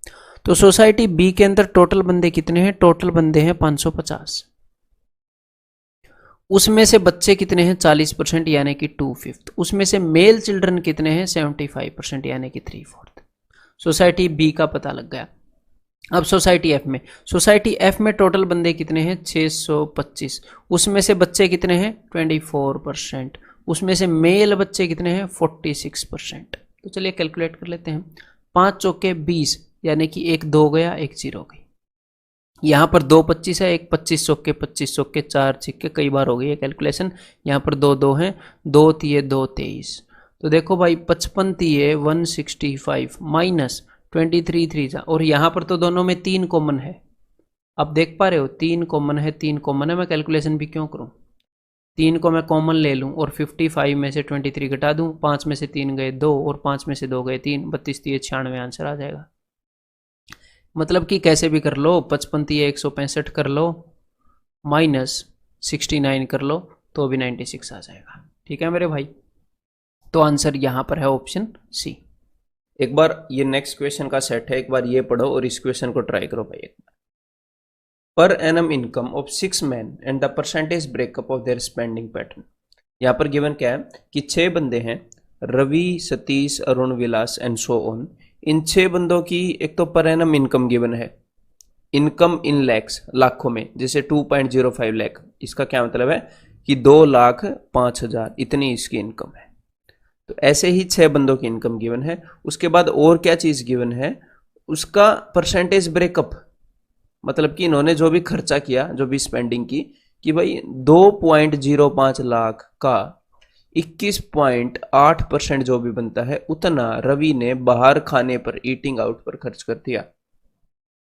तो सोसाइटी बी के अंदर टोटल बंदे कितने हैं, टोटल बंदे हैं 550। उसमें से बच्चे कितने हैं 40%, यानी कि 2/5। उसमें से मेल चिल्ड्रन कितने हैं 75%, यानी कि 3/4। सोसाइटी बी का पता लग गया। अब सोसाइटी एफ में टोटल बंदे कितने हैं 625। उसमें से बच्चे कितने हैं 24%। उसमें से मेल बच्चे कितने हैं 46%। तो चलिए कैलकुलेट कर लेते हैं। 5 चौके 20, यानी कि 1 2 गया, 1 0 गई। यहाँ पर 2 25 है, 1 25 चौके 25 चौके 4 छिक्के, कई बार हो गई है कैलकुलेशन। यहाँ पर 2 2 हैं, 2 तिये 2 23। तो देखो भाई 55 तिये 165 माइनस 23 3 जा, और यहाँ पर तो दोनों में 3 कॉमन है। अब देख पा रहे हो 3 कॉमन है, 3 कॉमन है। मैं कैलकुलेशन भी क्यों करूँ, 3 को मैं कॉमन ले लूँ और 55 में से 23 घटा दूँ। 5 में से 3 गए 2 और 5 में से 2 गए 3, 32 तिये 96 आंसर आ जाएगा। मतलब कि कैसे भी कर लो, 55 तिये 165 कर लो माइनस 69 कर लो तो भी 96 आ जाएगा। ठीक है मेरे भाई, तो आंसर यहाँ पर है ऑप्शन सी। एक बार ये नेक्स्ट क्वेश्चन का सेट है, एक बार ये पढ़ो और इस क्वेश्चन को ट्राई करो भाई एक बार। Per annum income of 6 men and the percentage breakup of their spending pattern. यहाँ पर गिवन क्या है कि 6 बंदे हैं, Ravi Satish Arun Vilas and so on. इन 6 बंदों की एक तो पर एनम इनकम गिवन है, इनकम इन लैक्स लाखों में, जैसे 2.05 लाख। इसका क्या मतलब है कि 2,05,000 इतनी इसकी इनकम है। तो ऐसे ही 6 बंदों की इनकम गिवन है। उसके बाद और क्या चीज गिवन है, उसका परसेंटेज ब्रेकअप, मतलब कि इन्होंने जो भी खर्चा किया, जो भी स्पेंडिंग की, कि भाई 2.05 लाख का 21.8% जो भी बनता है उतना रवि ने बाहर खाने पर, ईटिंग आउट पर खर्च कर दिया।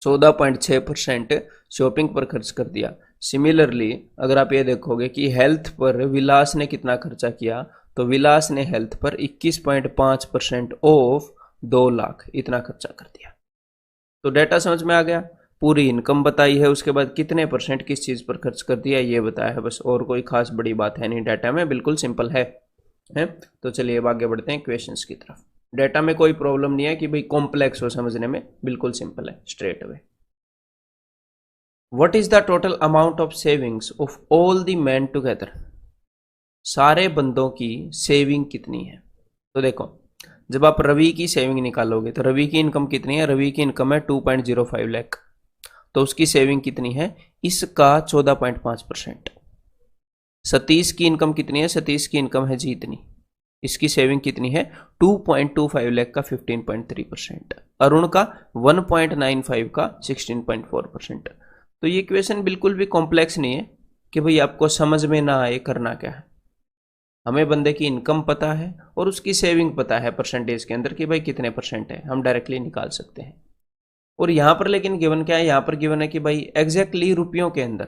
14.6% शॉपिंग पर खर्च कर दिया। सिमिलरली अगर आप ये देखोगे कि हेल्थ पर विलास ने कितना खर्चा किया, तो विलास ने हेल्थ पर 21.5% ऑफ 2 लाख इतना खर्चा कर दिया। तो डेटा समझ में आ गया, पूरी इनकम बताई है, उसके बाद कितने परसेंट किस चीज पर खर्च कर दिया ये बताया है बस, और कोई खास बड़ी बात है नहीं डेटा में, बिल्कुल सिंपल है। तो चलिए अब आगे बढ़ते हैं क्वेश्चंस की तरफ। डेटा में कोई प्रॉब्लम नहीं है कि भाई कॉम्प्लेक्स हो समझने में, बिल्कुल सिंपल है, straight away. What is the total amount of savings of all the man together. सारे बंदों की सेविंग कितनी है। तो देखो जब आप रवि की सेविंग निकालोगे तो रवि की इनकम कितनी है, रवि की इनकम है 2.05 लाख, तो उसकी सेविंग कितनी है, इसका 14.5%। सतीश की इनकम कितनी है, सतीश की इनकम है जी इतनी, इसकी सेविंग कितनी है 2.25 लाख का 15.3%। अरुण का 1.95 का 16.4%। तो ये क्वेश्चन बिल्कुल भी कॉम्प्लेक्स नहीं है कि भाई आपको समझ में ना आए करना क्या है। हमें बंदे की इनकम पता है और उसकी सेविंग पता है परसेंटेज के अंदर कि भाई कितने परसेंट है, हम डायरेक्टली निकाल सकते हैं। और यहाँ पर लेकिन गिवन क्या है, यहाँ पर गिवन है कि भाई एग्जैक्टली रुपयों के अंदर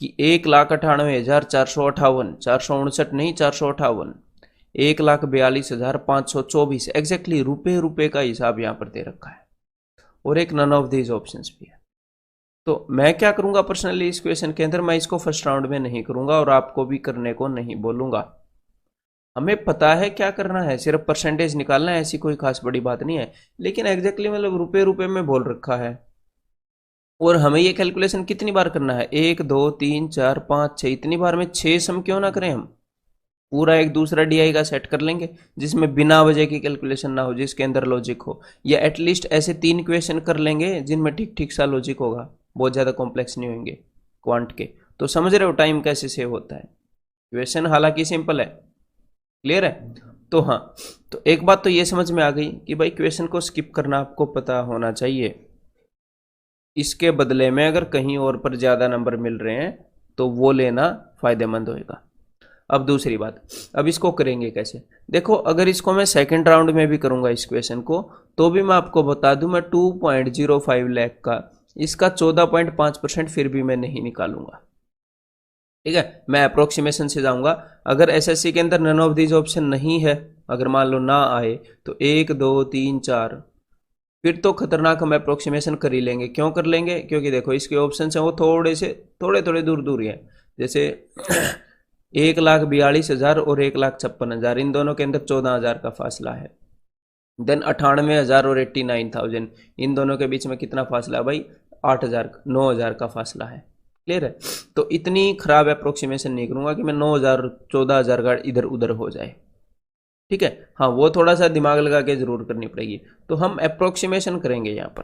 कि 1,98,458, 459 नहीं 458, 1,42,524 एग्जैक्टली रुपये रुपये का हिसाब यहाँ पर दे रखा है और एक नन ऑफ दीज ऑप्शंस भी है। तो मैं क्या करूंगा पर्सनली इस क्वेश्चन के अंदर, मैं इसको फर्स्ट राउंड में नहीं करूंगा और आपको भी करने को नहीं बोलूंगा। हमें पता है क्या करना है, सिर्फ परसेंटेज निकालना है, ऐसी कोई खास बड़ी बात नहीं है। लेकिन एग्जैक्टली मतलब रुपये रुपये में बोल रखा है और हमें ये कैलकुलेशन कितनी बार करना है, 1 2 3 4 5 6, इतनी बार में 6 सम क्यों ना करें, हम पूरा एक दूसरा डीआई का सेट कर लेंगे जिसमें बिना वजह की कैलकुलेशन ना हो, जिसके अंदर लॉजिक हो, या एटलीस्ट ऐसे 3 क्वेश्चन कर लेंगे जिनमें ठीक ठीक सा लॉजिक होगा, बहुत ज़्यादा कॉम्प्लेक्स नहीं होंगे क्वांट के। तो समझ रहे हो टाइम कैसे सेव होता है। क्वेश्चन हालांकि सिंपल है, क्लियर है। तो हाँ, तो एक बात तो ये समझ में आ गई कि भाई क्वेश्चन को स्किप करना आपको पता होना चाहिए, इसके बदले में अगर कहीं और पर ज़्यादा नंबर मिल रहे हैं तो वो लेना फायदेमंद होएगा। अब दूसरी बात, अब इसको करेंगे कैसे, देखो अगर इसको मैं सेकंड राउंड में भी करूंगा इस क्वेश्चन को, तो भी मैं आपको बता दूं मैं 2.05 लाख का इसका 14.5% फिर भी मैं नहीं निकालूंगा, ठीक है। मैं अप्रोक्सीमेशन से जाऊंगा। अगर एसएससी के अंदर नन ऑफ दीज ऑप्शन नहीं है, अगर मान लो ना आए, तो 1 2 3 4 फिर तो खतरनाक हम अप्रोक्सीमेशन कर ही लेंगे। क्यों कर लेंगे, क्योंकि देखो इसके ऑप्शन हैं वो थोड़े थोड़े दूर दूर ही है। जैसे 1,42,000 और 1,56,000, इन दोनों के अंदर 14,000 का फासला है। देन 98,000 और 89,000, इन दोनों के बीच में कितना फासला है भाई, 8,000 9,000 का फासला है, क्लियर है। तो इतनी खराब अप्रोक्सीमेशन नहीं करूंगा कि मैं 9,000 14,000 का इधर उधर हो जाए, ठीक है। हाँ, वो थोड़ा सा दिमाग लगा के जरूर करनी पड़ेगी। तो हम अप्रोक्सीमेशन करेंगे यहाँ पर।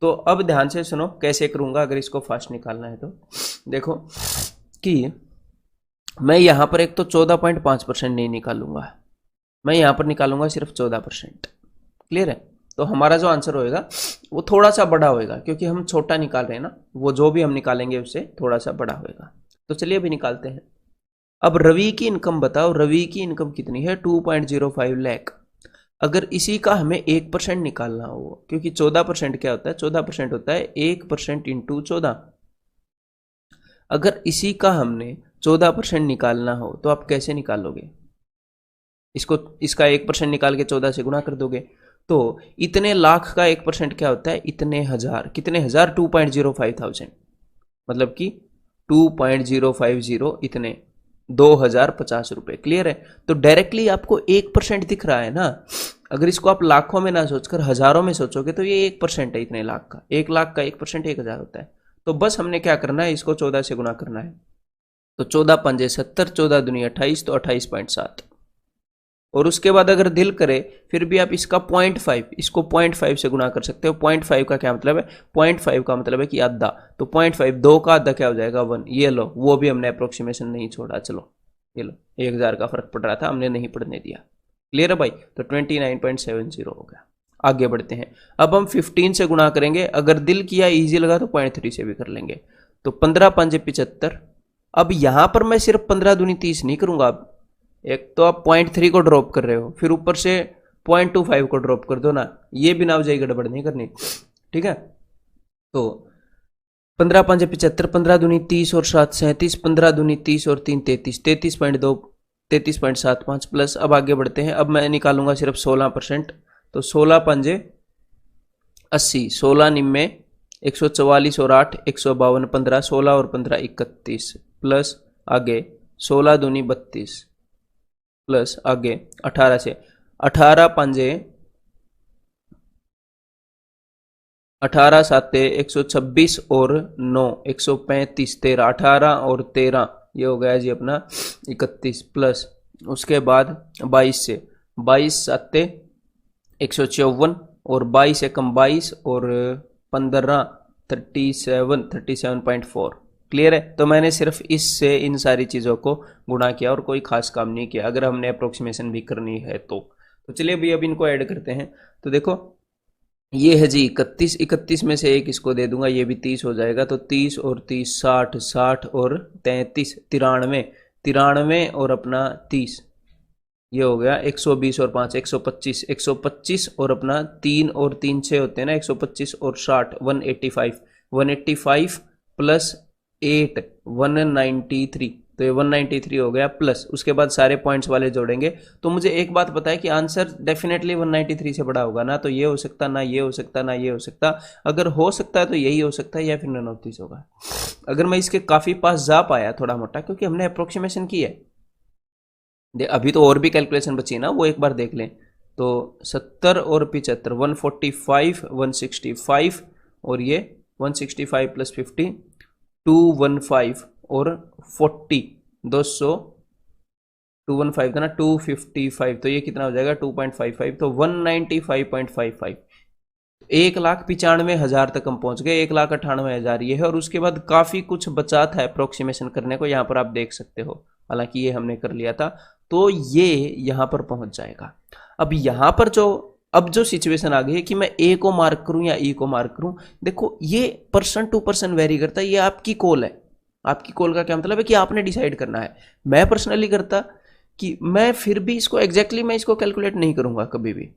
तो अब ध्यान से सुनो कैसे करूंगा अगर इसको फास्ट निकालना है। तो देखो कि मैं यहाँ पर एक तो 14.5% नहीं निकालूंगा, मैं यहाँ पर निकालूंगा सिर्फ 14%, क्लियर है। तो हमारा जो आंसर होएगा वो थोड़ा सा बड़ा होएगा, क्योंकि हम छोटा निकाल रहे हैं ना, वो जो भी हम निकालेंगे उससे थोड़ा सा बड़ा होएगा। तो चलिए अभी निकालते हैं। अब रवि की इनकम बताओ, रवि की इनकम कितनी है, 2.05 लाख। अगर इसी का हमें 1% निकालना हो, क्योंकि 14% क्या होता है, 14% होता है 1% इंटू 14। अगर इसी का हमने 14% निकालना हो तो आप कैसे निकालोगे, इसको इसका 1% निकाल के 14 से गुणा कर दोगे। तो इतने लाख का 1% क्या होता है, इतने हजार, कितने हजार, 2.05,000, मतलब कि 2.050 इतने 2,050 रुपये, क्लियर है। तो डायरेक्टली आपको 1% दिख रहा है ना। अगर इसको आप लाखों में ना सोचकर हजारों में सोचोगे तो ये 1% है इतने लाख का। 1 लाख का 1% 1,000 होता है। तो बस हमने क्या करना है, इसको 14 से गुणा करना है। तो 14 पंजे 70, 14 दूनी 28, तो 28.7। और उसके बाद अगर दिल करे फिर भी आप इसका 0.5, इसको 0.5 से गुणा कर सकते हो। 0.5 का क्या मतलब है, 0.5 का मतलब है कि आधा, तो 0.5 2 का आधा क्या हो जाएगा 1। ये लो, वो भी हमने अप्रोक्सीमेशन नहीं छोड़ा। चलो ये लो, 1,000 का फर्क पड़ रहा था, हमने नहीं पढ़ने दिया, क्लियर है भाई। तो 29.70 हो गया। आगे बढ़ते हैं। अब हम 15 से गुणा करेंगे, अगर दिल किया ईजी लगा तो 0.3 से भी कर लेंगे। तो 15 पंजे 75। अब यहां पर मैं सिर्फ 15 दूनी 30 नहीं करूंगा। अब एक तो आप 0.3 को ड्रॉप कर रहे हो, फिर ऊपर से 0.25 को ड्रॉप कर दो ना, ये बिना वजह गड़बड़ नहीं करनी, ठीक है। तो 15 पंजे 75, 15 दूनी 30 और 7 37, 15 दूनी 30 और 3 33, 33.2 33.75 प्लस। अब आगे बढ़ते हैं। अब मैं निकालूंगा सिर्फ 16%। तो 16 पंजे 80, 16 निम्मे 144 और 8 152, 15 16 और 15 31 प्लस आगे 16 दूनी 32 प्लस आगे 18 से 18 पंजे 18 साते 126 और 9 135, 13 18 और 13 ये हो गया जी अपना 31 प्लस उसके बाद 22 से 22 साते 154 और 22 एकम 22 और 15 37.4, क्लियर है। तो मैंने सिर्फ इससे इन सारी चीज़ों को गुणा किया और कोई खास काम नहीं किया, अगर हमने अप्रोक्सीमेशन भी करनी है तो चलिए भी अब इनको ऐड करते हैं। तो देखो ये है जी 31, 31 में से एक इसको दे दूंगा, ये भी 30 हो जाएगा। तो 30 और 30 60, 60 और 33 93, 93 और अपना 30, ये हो गया 120 और 5 125, 125 और अपना 3 और 3 6 होते हैं ना, 125 और 60 185, 185 प्लस 8 193, तो ये 193 हो गया, प्लस उसके बाद सारे पॉइंट्स वाले जोड़ेंगे। तो मुझे एक बात पता है कि आंसर डेफिनेटली 193 से बड़ा होगा, ना तो ये हो सकता, ना ये हो सकता, ना ये हो सकता। अगर हो सकता है तो यही हो सकता है या फिर नन ऑफ दिस होगा। अगर मैं इसके काफ़ी पास जा पाया थोड़ा मोटा, क्योंकि हमने अप्रोक्सीमेशन की है, अभी तो और भी कैलकुलेशन बची है ना, वो एक बार देख लें। तो 70 और 75 145 165 और ये 165 प्लस 50 215 और 40 200 215 था ना 255, तो ये कितना हो जाएगा 2.55, तो 195.55, 1,95,000 तक हम पहुंच गए, 1,98,000 ये है। और उसके बाद काफ़ी कुछ बचा था अप्रोक्सीमेशन करने को, यहाँ पर आप देख सकते हो, हालांकि ये हमने कर लिया था। तो ये यहाँ पर पहुंच जाएगा। अब यहाँ पर अब जो सिचुएशन आ गई है कि मैं ए को मार्क करूं या ई को मार्क करूं, देखो ये पर्सन टू पर्सन वेरी करता है, ये आपकी कॉल है। आपकी कॉल का क्या मतलब है कि आपने डिसाइड करना है। मैं पर्सनली करता कि मैं फिर भी इसको एग्जैक्टली मैं इसको कैलकुलेट नहीं करूंगा, कभी भी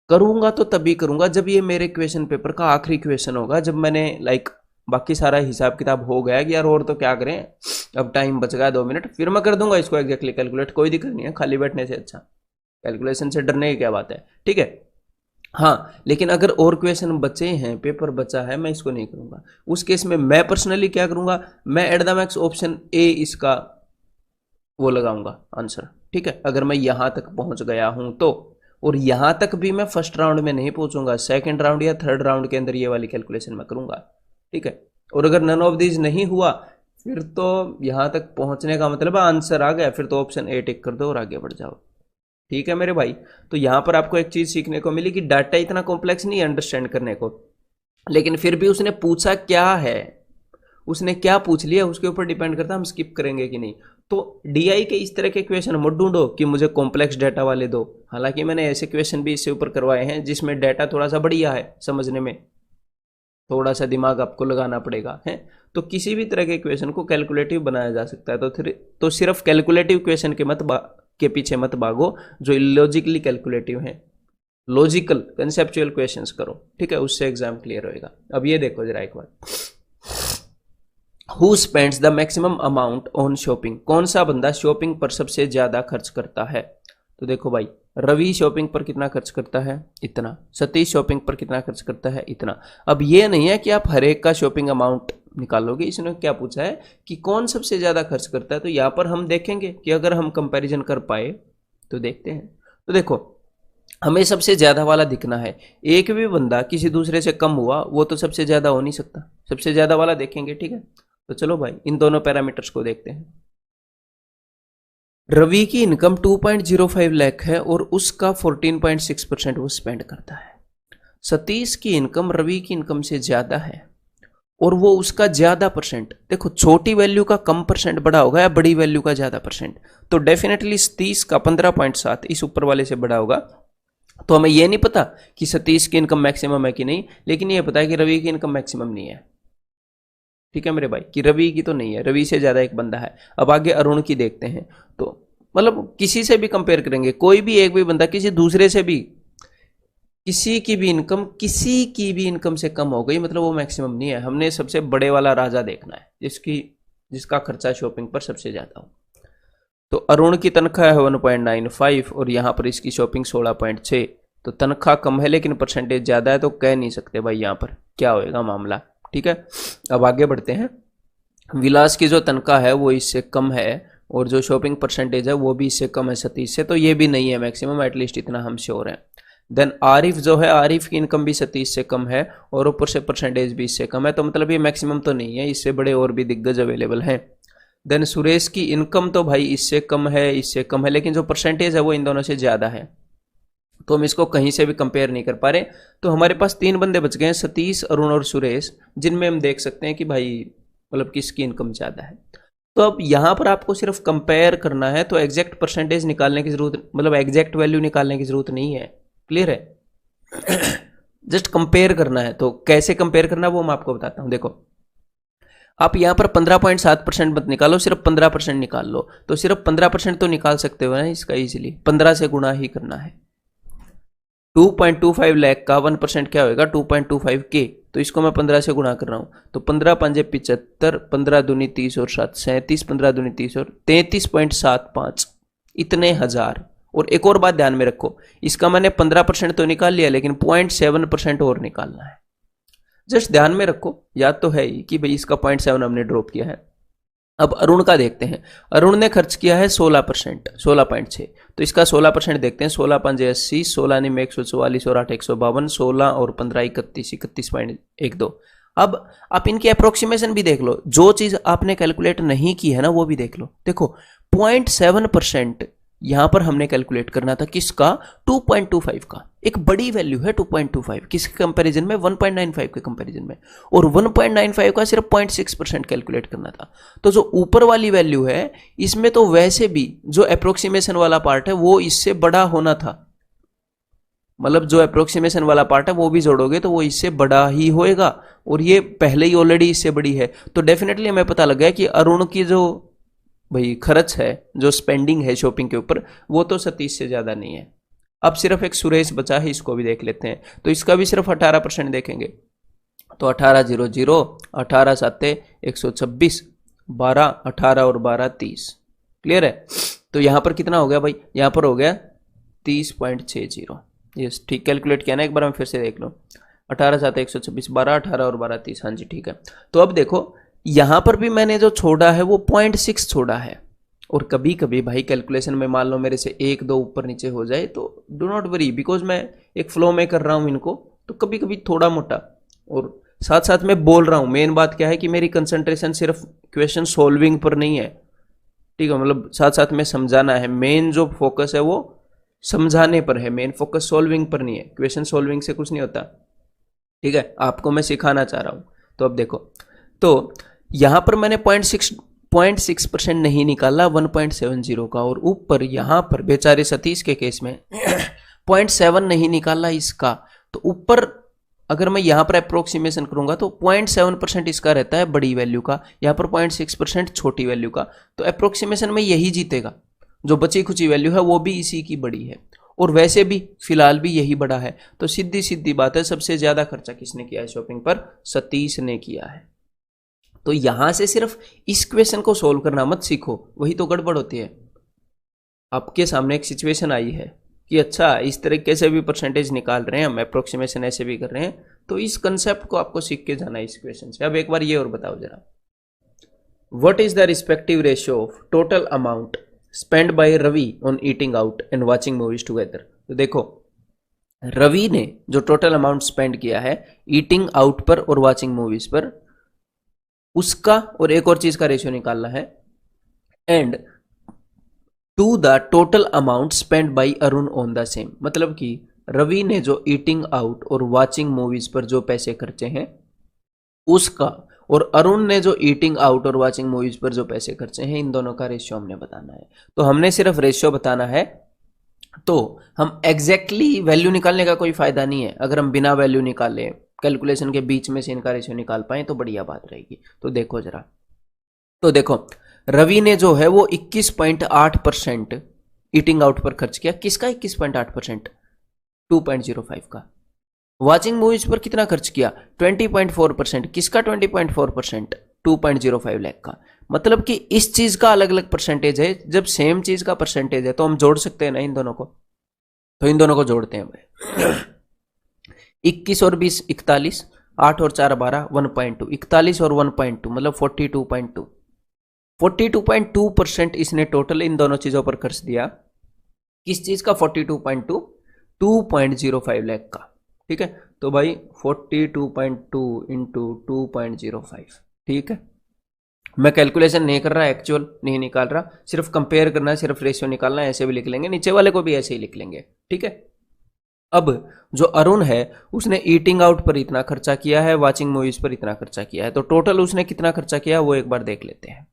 करूंगा तो तभी करूंगा जब ये मेरे क्वेश्चन पेपर का आखिरी क्वेश्चन होगा, जब मैंने बाकी सारा हिसाब किताब हो गया कि यार और तो क्या करें, अब टाइम बच गया 2 मिनट, फिर मैं कर दूंगा इसको एग्जैक्टली कैलकुलेट, कोई दिक्कत नहीं है, खाली बैठने से अच्छा, कैलकुलेशन से डरने की क्या बात है, ठीक है। हाँ, लेकिन अगर और क्वेश्चन बचे हैं, पेपर बचा है, मैं इसको नहीं करूंगा। उस केस में मैं पर्सनली क्या करूंगा, मैं at the max option A इसका वो लगाऊंगा आंसर, ठीक है, अगर मैं यहां तक पहुंच गया हूं तो। और यहां तक भी मैं फर्स्ट राउंड में नहीं पहुंचूंगा, सेकंड राउंड या थर्ड राउंड के अंदर ये वाली कैलकुलेशन मैं करूंगा, ठीक है। और अगर नन ऑफ दीज नहीं हुआ, फिर तो यहां तक पहुंचने का मतलब आंसर आ गया, फिर तो ऑप्शन ए टिक कर दो और आगे बढ़ जाओ, ठीक है मेरे भाई। तो यहां पर आपको एक चीज सीखने को मिली कि डाटा इतना कॉम्प्लेक्स नहीं है अंडरस्टैंड करने को, लेकिन फिर भी उसने पूछा क्या है, उसने क्या पूछ लिया उसके ऊपर डिपेंड करता है हम स्किप करेंगे कि नहीं। तो डीआई के इस तरह के क्वेश्चन मत ढूंढो कि मुझे कॉम्प्लेक्स डाटा वाले दो, हालांकि मैंने ऐसे क्वेश्चन भी इससे ऊपर करवाए हैं जिसमें डाटा थोड़ा सा बढ़िया है, समझने में थोड़ा सा दिमाग आपको लगाना पड़ेगा है। तो किसी भी तरह के क्वेश्चन को कैलकुलेटिव बनाया जा सकता है, तो सिर्फ कैलकुलेटिव क्वेश्चन के पीछे मत भागो जो इलॉजिकली कैलकुलेटिव हैं, लॉजिकल कंसेप्चुअल क्वेश्चंस करो, ठीक है, उससे एग्जाम क्लियर होएगा। अब ये देखो जरा एक बार, who spends the maximum amount on shopping, कौन सा बंदा शॉपिंग पर सबसे ज्यादा खर्च करता है। तो देखो भाई, रवि शॉपिंग पर कितना खर्च करता है, इतना। सतीश शॉपिंग पर कितना खर्च करता है, इतना। अब ये नहीं है कि आप हर एक का शॉपिंग अमाउंट निकालोगे, इसने क्या पूछा है कि कौन सबसे ज्यादा खर्च करता है। तो यहाँ पर हम देखेंगे कि अगर हम कंपैरिजन कर पाए तो देखते हैं। तो देखो, हमें सबसे ज्यादा वाला दिखना है, एक भी बंदा किसी दूसरे से कम हुआ वो तो सबसे ज्यादा हो नहीं सकता, सबसे ज्यादा वाला देखेंगे, ठीक है। तो चलो भाई इन दोनों पैरामीटर्स को देखते हैं। रवि की इनकम 2.05 लाख है और उसका 14.6% वो स्पेंड करता है। सतीश की इनकम रवि की इनकम से ज्यादा है और वो उसका ज्यादा परसेंट, देखो छोटी वैल्यू का कम परसेंट बड़ा होगा या बड़ी वैल्यू का ज्यादा परसेंट, तो डेफिनेटली सतीश का 15.7 इस ऊपर वाले से बड़ा होगा। तो हमें यह नहीं पता कि सतीश की इनकम मैक्सिमम है कि नहीं, लेकिन यह पता है कि रवि की इनकम मैक्सिमम नहीं है, ठीक है मेरे भाई, कि रवि की तो नहीं है, रवि से ज्यादा एक बंदा है। अब आगे अरुण की देखते हैं, तो मतलब किसी से भी कंपेयर करेंगे, कोई भी एक भी बंदा किसी दूसरे से भी, किसी की भी इनकम से कम हो गई मतलब वो मैक्सिमम नहीं है। हमने सबसे बड़े वाला राजा देखना है जिसका खर्चा शॉपिंग पर सबसे ज्यादा हो। तो अरुण की तनख्वाह है 1.95 और यहाँ पर इसकी शॉपिंग 16.6, तो तनख्वाह कम है लेकिन परसेंटेज ज्यादा है, तो कह नहीं सकते भाई यहाँ पर क्या होएगा मामला, ठीक है। अब आगे बढ़ते हैं। विलास की जो तनख्वाह है वो इससे कम है और जो शॉपिंग परसेंटेज है वो भी इससे कम है सतीश से, तो ये भी नहीं है मैक्सिमम, एटलीस्ट इतना हम श्योर हैं। देन आरिफ जो है, आरिफ की इनकम भी सतीश से कम है और ऊपर से परसेंटेज भी इससे कम है, तो मतलब ये मैक्सिमम तो नहीं है, इससे बड़े और भी दिग्गज अवेलेबल हैं। देन सुरेश की इनकम तो भाई इससे कम है, लेकिन जो परसेंटेज है वो इन दोनों से ज्यादा है, तो हम इसको कहीं से भी कंपेयर नहीं कर पा रहे। तो हमारे पास 3 बंदे बच गए हैं, सतीश, अरुण और सुरेश, जिनमें हम देख सकते हैं कि भाई मतलब किसकी इनकम ज्यादा है। तो अब यहां पर आपको सिर्फ कंपेयर करना है, तो एग्जैक्ट परसेंटेज निकालने की जरूरत, मतलब एग्जैक्ट वैल्यू निकालने की जरूरत नहीं है, क्लियर है। जस्ट कंपेयर करना है। तो कैसे कंपेयर करना वो मैं आपको बताता हूं। देखो, आप यहाँ पर 15.7% मत निकालो, सिर्फ 15% निकाल लो, तो सिर्फ 15% तो निकाल सकते हो ना इसका इजीली, 15 से गुणा ही करना है। 2.25 लाख का 1% क्या होगा 2.25 के, तो इसको मैं 15 से गुणा कर रहा हूँ, तो 15 पंजे 75, 15 दूनी 30 और 7 37, 15 दूनी 30 और 33.75 इतने हजार। और एक और बात ध्यान में रखो, इसका मैंने 15% तो निकाल लिया, लेकिन 0.7% और निकालना है। जस्ट ध्यान में रखो, याद तो है ही कि भाई इसका 0.7 हमने ड्रॉप किया है। अब अरुण का देखते हैं, अरुण ने खर्च किया है 16%, 16.6, तो इसका 16% देखते हैं। 16 पंजे 80, 16 में 144 और 8 152, 16 और 15 31, 31.12। अब आप इनकी अप्रोक्सीमेशन भी देख लो, जो चीज आपने कैलकुलेट नहीं की है ना वो भी देख लो। देखो 0.7% यहां पर हमने कैलकुलेट करना था, किसका 2.25 का, एक बड़ी वैल्यू है 2.25 किसके कंपैरिजन में 1.95 के कंपैरिजन में, और 1.95 का सिर्फ 0.6% कैलकुलेट करना था। तो जो ऊपर वाली वैल्यू है इसमें तो वैसे भी जो अप्रोक्सीमेशन वाला पार्ट है वो इससे बड़ा होना था, मतलब जो अप्रोक्सीमेशन वाला पार्ट है वो भी जोड़ोगे तो वो इससे बड़ा ही होएगा, और ये पहले ही ऑलरेडी इससे बड़ी है। तो डेफिनेटली हमें पता लग गया कि अरुण की जो भाई खर्च है, जो स्पेंडिंग है शॉपिंग के ऊपर, वो तो 27 से ज़्यादा नहीं है। अब सिर्फ एक सुरेश बचा है, इसको भी देख लेते हैं, तो इसका भी सिर्फ 18% देखेंगे, तो 18 0 0, 18 7 126, 12 18 और 12 30। क्लियर है? तो यहाँ पर कितना हो गया भाई, यहाँ पर हो गया 30.60। ये ठीक कैलकुलेट किया ना, एक बार मैं फिर से देख लो, 18 7 126, 12 18 और 12 30। हाँ जी ठीक है। तो अब देखो यहां पर भी मैंने जो छोड़ा है वो 0.6 छोड़ा है, और कभी कभी भाई कैलकुलेशन में मान लो मेरे से 1-2 ऊपर नीचे हो जाए तो डू नॉट वरी, बिकॉज मैं एक फ्लो में कर रहा हूं इनको, तो कभी कभी थोड़ा मोटा, और साथ साथ में बोल रहा हूं। मेन बात क्या है कि मेरी कंसंट्रेशन सिर्फ क्वेश्चन सॉल्विंग पर नहीं है, ठीक है, मतलब साथ साथ में समझाना है। मेन जो फोकस है वो समझाने पर है, मेन फोकस सॉल्विंग पर नहीं है। क्वेश्चन सॉल्विंग से कुछ नहीं होता, ठीक है, आपको मैं सिखाना चाह रहा हूं। तो अब देखो, तो यहां पर मैंने 0.6% नहीं निकाला 1.70 का, और ऊपर यहां पर बेचारे सतीश के केस में 0.7 नहीं निकाला इसका, तो ऊपर अगर मैं यहां पर अप्रोक्सीमेशन करूंगा तो 0.7% इसका रहता है बड़ी वैल्यू का, यहां पर 0.6% छोटी वैल्यू का। तो अप्रोक्सीमेशन में यही जीतेगा, जो बची खुची वैल्यू है वो भी इसी की बड़ी है, और वैसे भी फिलहाल भी यही बड़ा है। तो सीधी सीधी बात है, सबसे ज्यादा खर्चा किसने किया है शॉपिंग पर, सतीश ने किया है। तो यहां से सिर्फ इस क्वेश्चन को सोल्व करना मत सीखो, वही तो गड़बड़ होती है। आपके सामने एक सिचुएशन आई है कि अच्छा इस तरीके से भी परसेंटेज निकाल रहे हैं हम, अप्रोक्सीमेशन ऐसे भी कर रहे हैं, तो इस कंसेप्ट को आपको सीख के जाना है इस क्वेश्चन से। अब एक बार ये और बताओ जरा, what is the respective ratio of total amount spend by Ravi on eating out and watching movies together. तो देखो रवि ने जो टोटल अमाउंट स्पेंड किया है ईटिंग आउट पर और वाचिंग मूवीज पर, उसका और एक और चीज का रेशियो निकालना है, and to the total amount spend by Arun on the same. मतलब कि रवि ने जो ईटिंग आउट और वाचिंग मूवीज पर जो पैसे खर्चे हैं उसका, और अरुण ने जो ईटिंग आउट और वाचिंग मूवीज पर जो पैसे खर्चे हैं, इन दोनों का रेशियो हमने बताना है। तो हमने सिर्फ रेशियो बताना है, तो हम एग्जैक्टली वैल्यू निकालने का कोई फायदा नहीं है। अगर हम बिना वैल्यू निकाले कैलकुलेशन के बीच में से इनका रेशियो निकाल पाए तो बढ़िया बात रहेगी। तो देखो जरा, तो देखो रवि ने जो है वो 21.8% ईटिंग आउट पर खर्च किया। किसका 21.8%? 2.05 का। वाचिंग मूवीज पर कितना खर्च किया? 20.4%। किसका 20.4%? 2.05 लाख का। मतलब कि इस चीज का अलग अलग परसेंटेज है। जब सेम चीज का परसेंटेज है तो हम जोड़ सकते हैं ना इन दोनों को, तो इन दोनों को जोड़ते हैं भाई। 21 और 20 41, 8 और 4 12, 1.2, 41 और 1.2 मतलब 42.2। 42.2% इसने टोटल इन दोनों चीजों पर खर्च दिया। किस चीज का 42.2? 2.05 लाख का। ठीक है, तो भाई 42.2 इंटू 2.05। ठीक है, मैं कैलकुलेशन नहीं कर रहा, एक्चुअल नहीं निकाल रहा, सिर्फ कंपेयर करना, सिर्फ रेशियो निकालना है। ऐसे भी लिख लेंगे, नीचे वाले को भी ऐसे ही लिख लेंगे। ठीक है, अब जो अरुण है उसने ईटिंग आउट पर इतना खर्चा किया है, वाचिंग मूवीज पर इतना खर्चा किया है, तो टोटल उसने कितना खर्चा किया वो एक बार देख लेते हैं।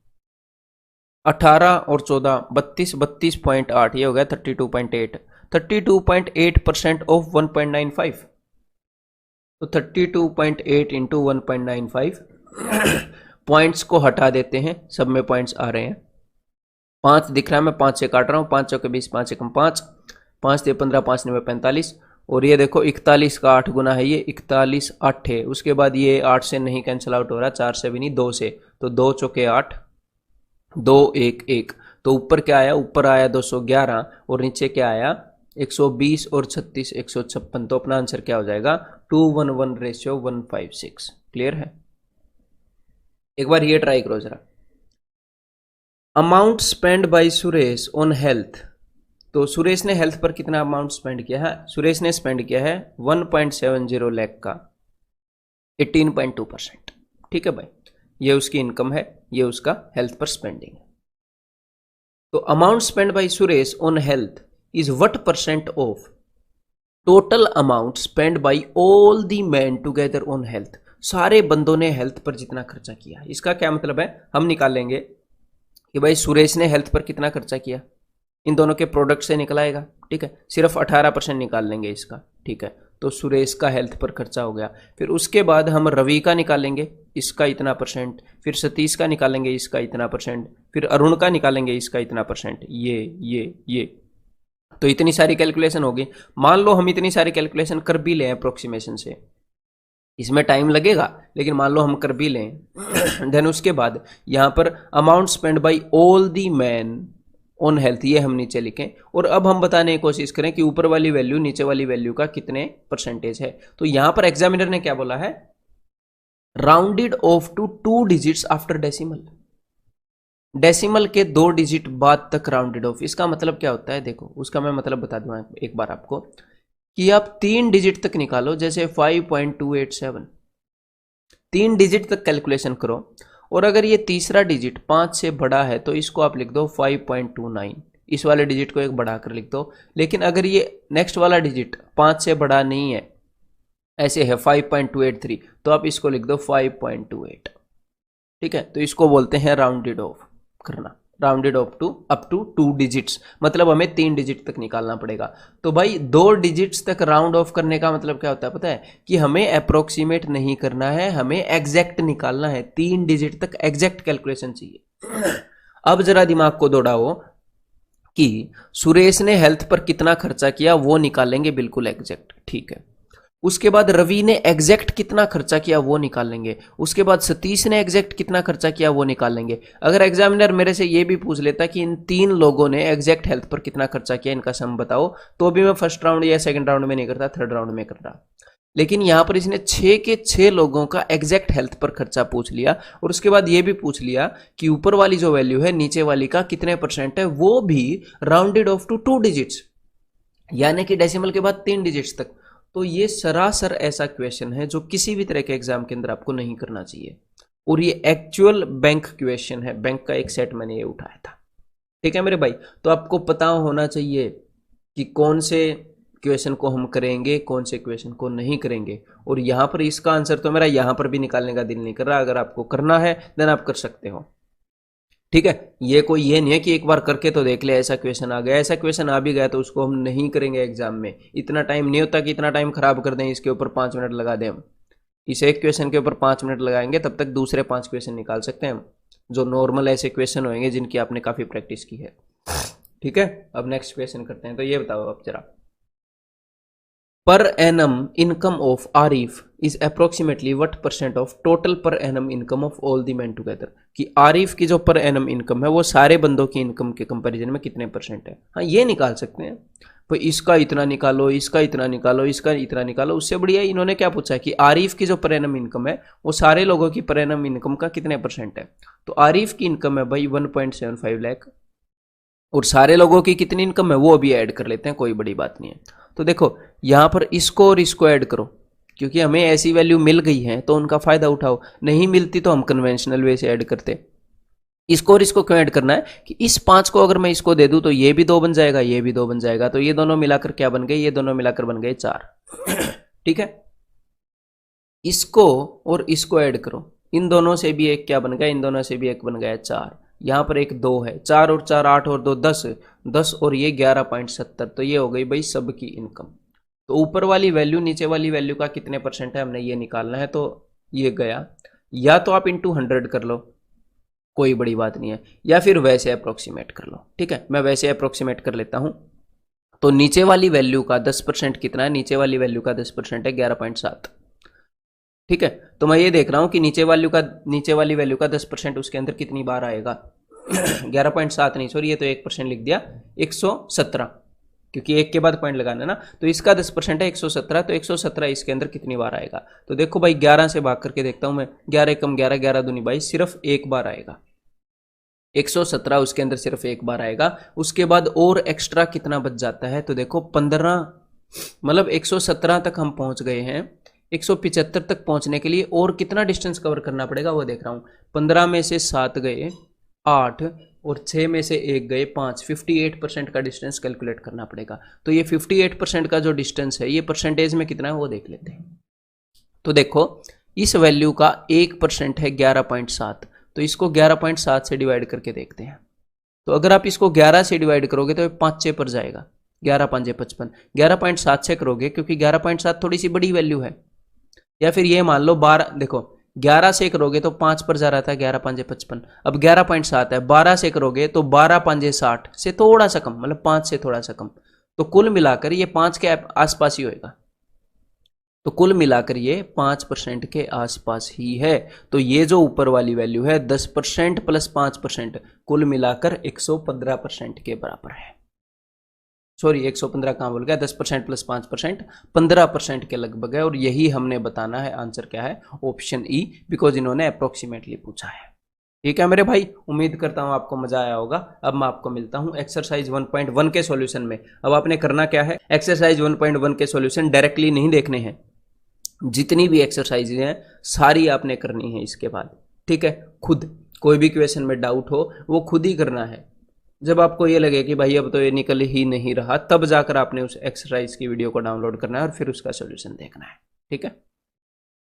18 और 14 32, 32.8, ये हो गया 32.8। 32.8% ऑफ 1.95, तो 32.8 इंटू 1.95 पॉइंट्स को हटा देते हैं, सब में पॉइंट्स आ रहे हैं। 5 दिख रहा है, मैं 5 से काट रहा हूँ, 5 चौके 20, 5 एकम 5, 5 से 15, 5 9 45, और ये देखो 41 का 8 गुना है, ये 41 8 है। उसके बाद ये 8 से नहीं कैंसिल आउट हो रहा, 4 से भी नहीं, 2 से, तो 2 चौके 8, 2 1 1, तो ऊपर क्या आया, ऊपर आया 211 और नीचे क्या आया 120 और 36 156। तो अपना आंसर क्या हो जाएगा 2:1:156। क्लियर है? एक बार ये ट्राई करो जरा। Amount spend bye Suresh on health, तो सुरेश ने हेल्थ पर कितना अमाउंट स्पेंड किया है? सुरेश ने स्पेंड किया है 1.70 लाख का, 18.2%। ठीक है भाई, ये उसकी इनकम है, ये उसका हेल्थ पर स्पेंडिंग है। तो amount spend bye Suresh on health is what percent of total amount spend bye all the man together on health. सारे बंदों ने हेल्थ पर जितना खर्चा किया, इसका क्या मतलब है, हम निकालेंगे कि भाई सुरेश ने हेल्थ पर कितना खर्चा किया, इन दोनों के प्रोडक्ट से निकलाएगा। ठीक है, सिर्फ 18% निकाल लेंगे इसका। ठीक है, तो सुरेश का हेल्थ पर खर्चा हो गया। फिर उसके बाद हम रवि का निकालेंगे, इसका इतना परसेंट, फिर सतीश का निकालेंगे, इसका इतना परसेंट, फिर अरुण का निकालेंगे, इसका इतना परसेंट, ये। तो इतनी सारी कैलकुलेशन होगी। मान लो हम इतनी सारी कैलकुलेशन कर भी लें अप्रोक्सीमेशन से, इसमें टाइम लगेगा, लेकिन मान लो हम कर भी लें देन उसके बाद यहाँ पर amount spend bye all the man on health, ये हम नीचे लिखें, और अब हम बताने की कोशिश करें कि ऊपर वाली वैल्यू नीचे वाली वैल्यू का कितने परसेंटेज है। तो यहां पर एग्जामिनर ने क्या बोला है, rounded off to 2 digits after decimal, decimal के 2 डिजिट बाद तक राउंडेड ऑफ। इसका मतलब क्या होता है, देखो उसका मैं मतलब बता दूं एक बार आपको, कि आप 3 डिजिट तक निकालो, जैसे 5.287, 3 डिजिट तक कैलकुलेशन करो, और अगर ये तीसरा डिजिट 5 से बड़ा है तो इसको आप लिख दो 5.29, इस वाले डिजिट को एक बढ़ाकर लिख दो। लेकिन अगर ये नेक्स्ट वाला डिजिट 5 से बड़ा नहीं है, ऐसे है 5.283, तो आप इसको लिख दो 5.28। ठीक है, तो इसको बोलते हैं राउंडेड ऑफ करना, rounded off to up to 2 digits, मतलब हमें 3 डिजिट तक निकालना पड़ेगा। तो भाई 2 डिजिट्स तक राउंड ऑफ करने का मतलब क्या होता है पता है, कि हमें अप्रोक्सीमेट नहीं करना है, हमें एग्जैक्ट निकालना है, 3 डिजिट तक एग्जैक्ट कैलकुलेशन चाहिए। अब जरा दिमाग को दौड़ाओ कि सुरेश ने हेल्थ पर कितना खर्चा किया, वो निकालेंगे बिल्कुल एग्जैक्ट। ठीक है, उसके बाद रवि ने एग्जैक्ट कितना खर्चा किया वो निकालेंगे, उसके बाद सतीश ने एग्जैक्ट कितना खर्चा किया वो निकालेंगे। अगर एग्जामिनर मेरे से ये भी पूछ लेता कि इन 3 लोगों ने एग्जैक्ट हेल्थ पर कितना खर्चा किया, इनका सम बताओ, तो भी मैं फर्स्ट राउंड या सेकंड राउंड में नहीं करता, थर्ड राउंड में करता। लेकिन यहां पर इसने 6 के 6 लोगों का एग्जैक्ट हेल्थ पर खर्चा पूछ लिया, और उसके बाद ये भी पूछ लिया कि ऊपर वाली जो वैल्यू है नीचे वाली का कितने परसेंट है, वो भी राउंडेड ऑफ टू 2 डिजिट्स, यानी कि डेसिमल के बाद 3 डिजिट्स तक। तो ये सरासर ऐसा क्वेश्चन है जो किसी भी तरह के एग्जाम के अंदर आपको नहीं करना चाहिए, और ये एक्चुअल बैंक क्वेश्चन है, बैंक का एक सेट मैंने ये उठाया था। ठीक है मेरे भाई, तो आपको पता होना चाहिए कि कौन से क्वेश्चन को हम करेंगे, कौन से क्वेश्चन को नहीं करेंगे। और यहां पर इसका आंसर तो मेरा यहां पर भी निकालने का दिल नहीं कर रहा, अगर आपको करना है देन आप कर सकते हो। ठीक है, ये कोई ये नहीं है कि एक बार करके तो देख ले ऐसा क्वेश्चन आ गया, ऐसा क्वेश्चन आ भी गया तो उसको हम नहीं करेंगे एग्जाम में। इतना टाइम नहीं होता कि इतना टाइम खराब कर दें, इसके ऊपर 5 मिनट लगा दें हम, इस एक क्वेश्चन के ऊपर 5 मिनट लगाएंगे, तब तक दूसरे 5 क्वेश्चन निकाल सकते हैं हम, जो नॉर्मल ऐसे क्वेश्चन होंगे जिनकी आपने काफी प्रैक्टिस की है। ठीक है, अब नेक्स्ट क्वेश्चन करते हैं। तो ये बताओ आप जरा, पर annum income of Arif is approximately what percent of total पर annum income of all the man together, कि आरिफ की जो पर एनम इनकम है वो सारे बंदों की इनकम के कंपैरिजन में कितने परसेंट है। हाँ, ये निकाल सकते हैं, तो इसका इतना निकालो, इसका इतना निकालो, इसका इतना निकालो। उससे बढ़िया इन्होंने क्या पूछा है कि आरिफ की जो पर एनम इनकम है वो सारे लोगों की पर एनम इनकम का कितने परसेंट है। तो आरिफ की इनकम है भाई 1.75 लाख, और सारे लोगों की कितनी इनकम है वो अभी ऐड कर लेते हैं, कोई बड़ी बात नहीं है। तो देखो यहां पर इसको और इसको ऐड करो, क्योंकि हमें ऐसी वैल्यू मिल गई है तो उनका फायदा उठाओ, नहीं मिलती तो हम कन्वेंशनल वे से ऐड करते। इसको और इसको क्यों ऐड करना है कि इस 5 को अगर मैं इसको दे दूं तो ये भी 2 बन जाएगा, ये भी 2 बन जाएगा, तो ये दोनों मिलाकर क्या बन गए, ये दोनों मिलाकर बन गए 4। ठीक है, इसको और इसको ऐड करो, इन दोनों से भी एक क्या बन गया, इन दोनों से भी एक बन गया 4, यहां पर एक 2 है, 4 और 4 8 और 2 10, 10 और ये 11.70, तो ये हो गई भाई सबकी इनकम। तो ऊपर वाली वैल्यू नीचे वाली वैल्यू का कितने परसेंट है हमने ये निकालना है, तो ये गया या तो आप इंटू 100 कर लो, कोई बड़ी बात नहीं है, या फिर वैसे अप्रोक्सीमेट कर लो। ठीक है, मैं वैसे अप्रोक्सीमेट कर लेता हूं। तो नीचे वाली वैल्यू का 10% कितना है? नीचे वाली वैल्यू का 10% है 11.7। ठीक है, तो मैं ये देख रहा हूं कि नीचे वाली वैल्यू का 10% उसके अंदर कितनी बार आएगा। 11.7 नहीं, सॉरी, ये तो 1% लिख दिया, 117, क्योंकि एक के बाद पॉइंट लगाना ना। तो इसका 10% है 117, तो 117 इसके अंदर कितनी बार आएगा? तो देखो भाई 11 से भाग करके देखता हूं मैं, 11 कम 11, 11 दूनी 22, सिर्फ एक बार आएगा। 117 उसके अंदर सिर्फ एक बार आएगा। उसके बाद और एक्स्ट्रा कितना बच जाता है? तो देखो 15, मतलब 117 तक हम पहुंच गए हैं, 175 तक पहुंचने के लिए और कितना डिस्टेंस कवर करना पड़ेगा वो देख रहा हूं। 15 में से 7 गए 8 और 6 में से 1 गए 5, 58% का डिस्टेंस कैलकुलेट करना पड़ेगा। तो ये 58% का जो डिस्टेंस है, ये परसेंटेज में कितना है वो देख लेते हैं। तो देखो इस वैल्यू का 1% है 11.7, तो इसको 11.7 से डिवाइड करके देखते हैं। तो अगर आप इसको 11 से डिवाइड करोगे तो 5 पर जाएगा, 11 5 55। 11.7 से करोगे, क्योंकि 11.7 थोड़ी सी बड़ी वैल्यू है। या फिर ये मान लो 12, देखो 11 से करोगे तो 5 पर जा रहा था, 11 5 55। अब 11.7 है, 12 से करोगे तो 12 5 60 से थोड़ा सा कम, मतलब 5 से थोड़ा सा कम। तो कुल मिलाकर ये 5 के आसपास ही होएगा। तो कुल मिलाकर ये 5% के आसपास ही है। तो ये जो ऊपर वाली वैल्यू है 10% प्लस 5%, कुल मिलाकर 115% के बराबर है। सॉरी 115 कहाँ बोल गया, 10% प्लस 5%, 15% के लगभग है। और यही हमने बताना है, आंसर क्या है? ऑप्शन ई, बिकॉज इन्होंने अप्रोक्सीमेटली पूछा है। ठीक है मेरे भाई, उम्मीद करता हूं आपको मजा आया होगा। अब मैं आपको मिलता हूं एक्सरसाइज 1.1 के सॉल्यूशन में। अब आपने करना क्या है, एक्सरसाइज 1.1 के सॉल्यूशन डायरेक्टली नहीं देखने हैं, जितनी भी एक्सरसाइज हैं सारी आपने करनी है इसके बाद। ठीक है, खुद कोई भी क्वेश्चन में डाउट हो वो खुद ही करना है। जब आपको ये लगे कि भाई अब तो ये निकल ही नहीं रहा, तब जाकर आपने उस एक्सरसाइज की वीडियो को डाउनलोड करना है और फिर उसका सोल्यूशन देखना है। ठीक है।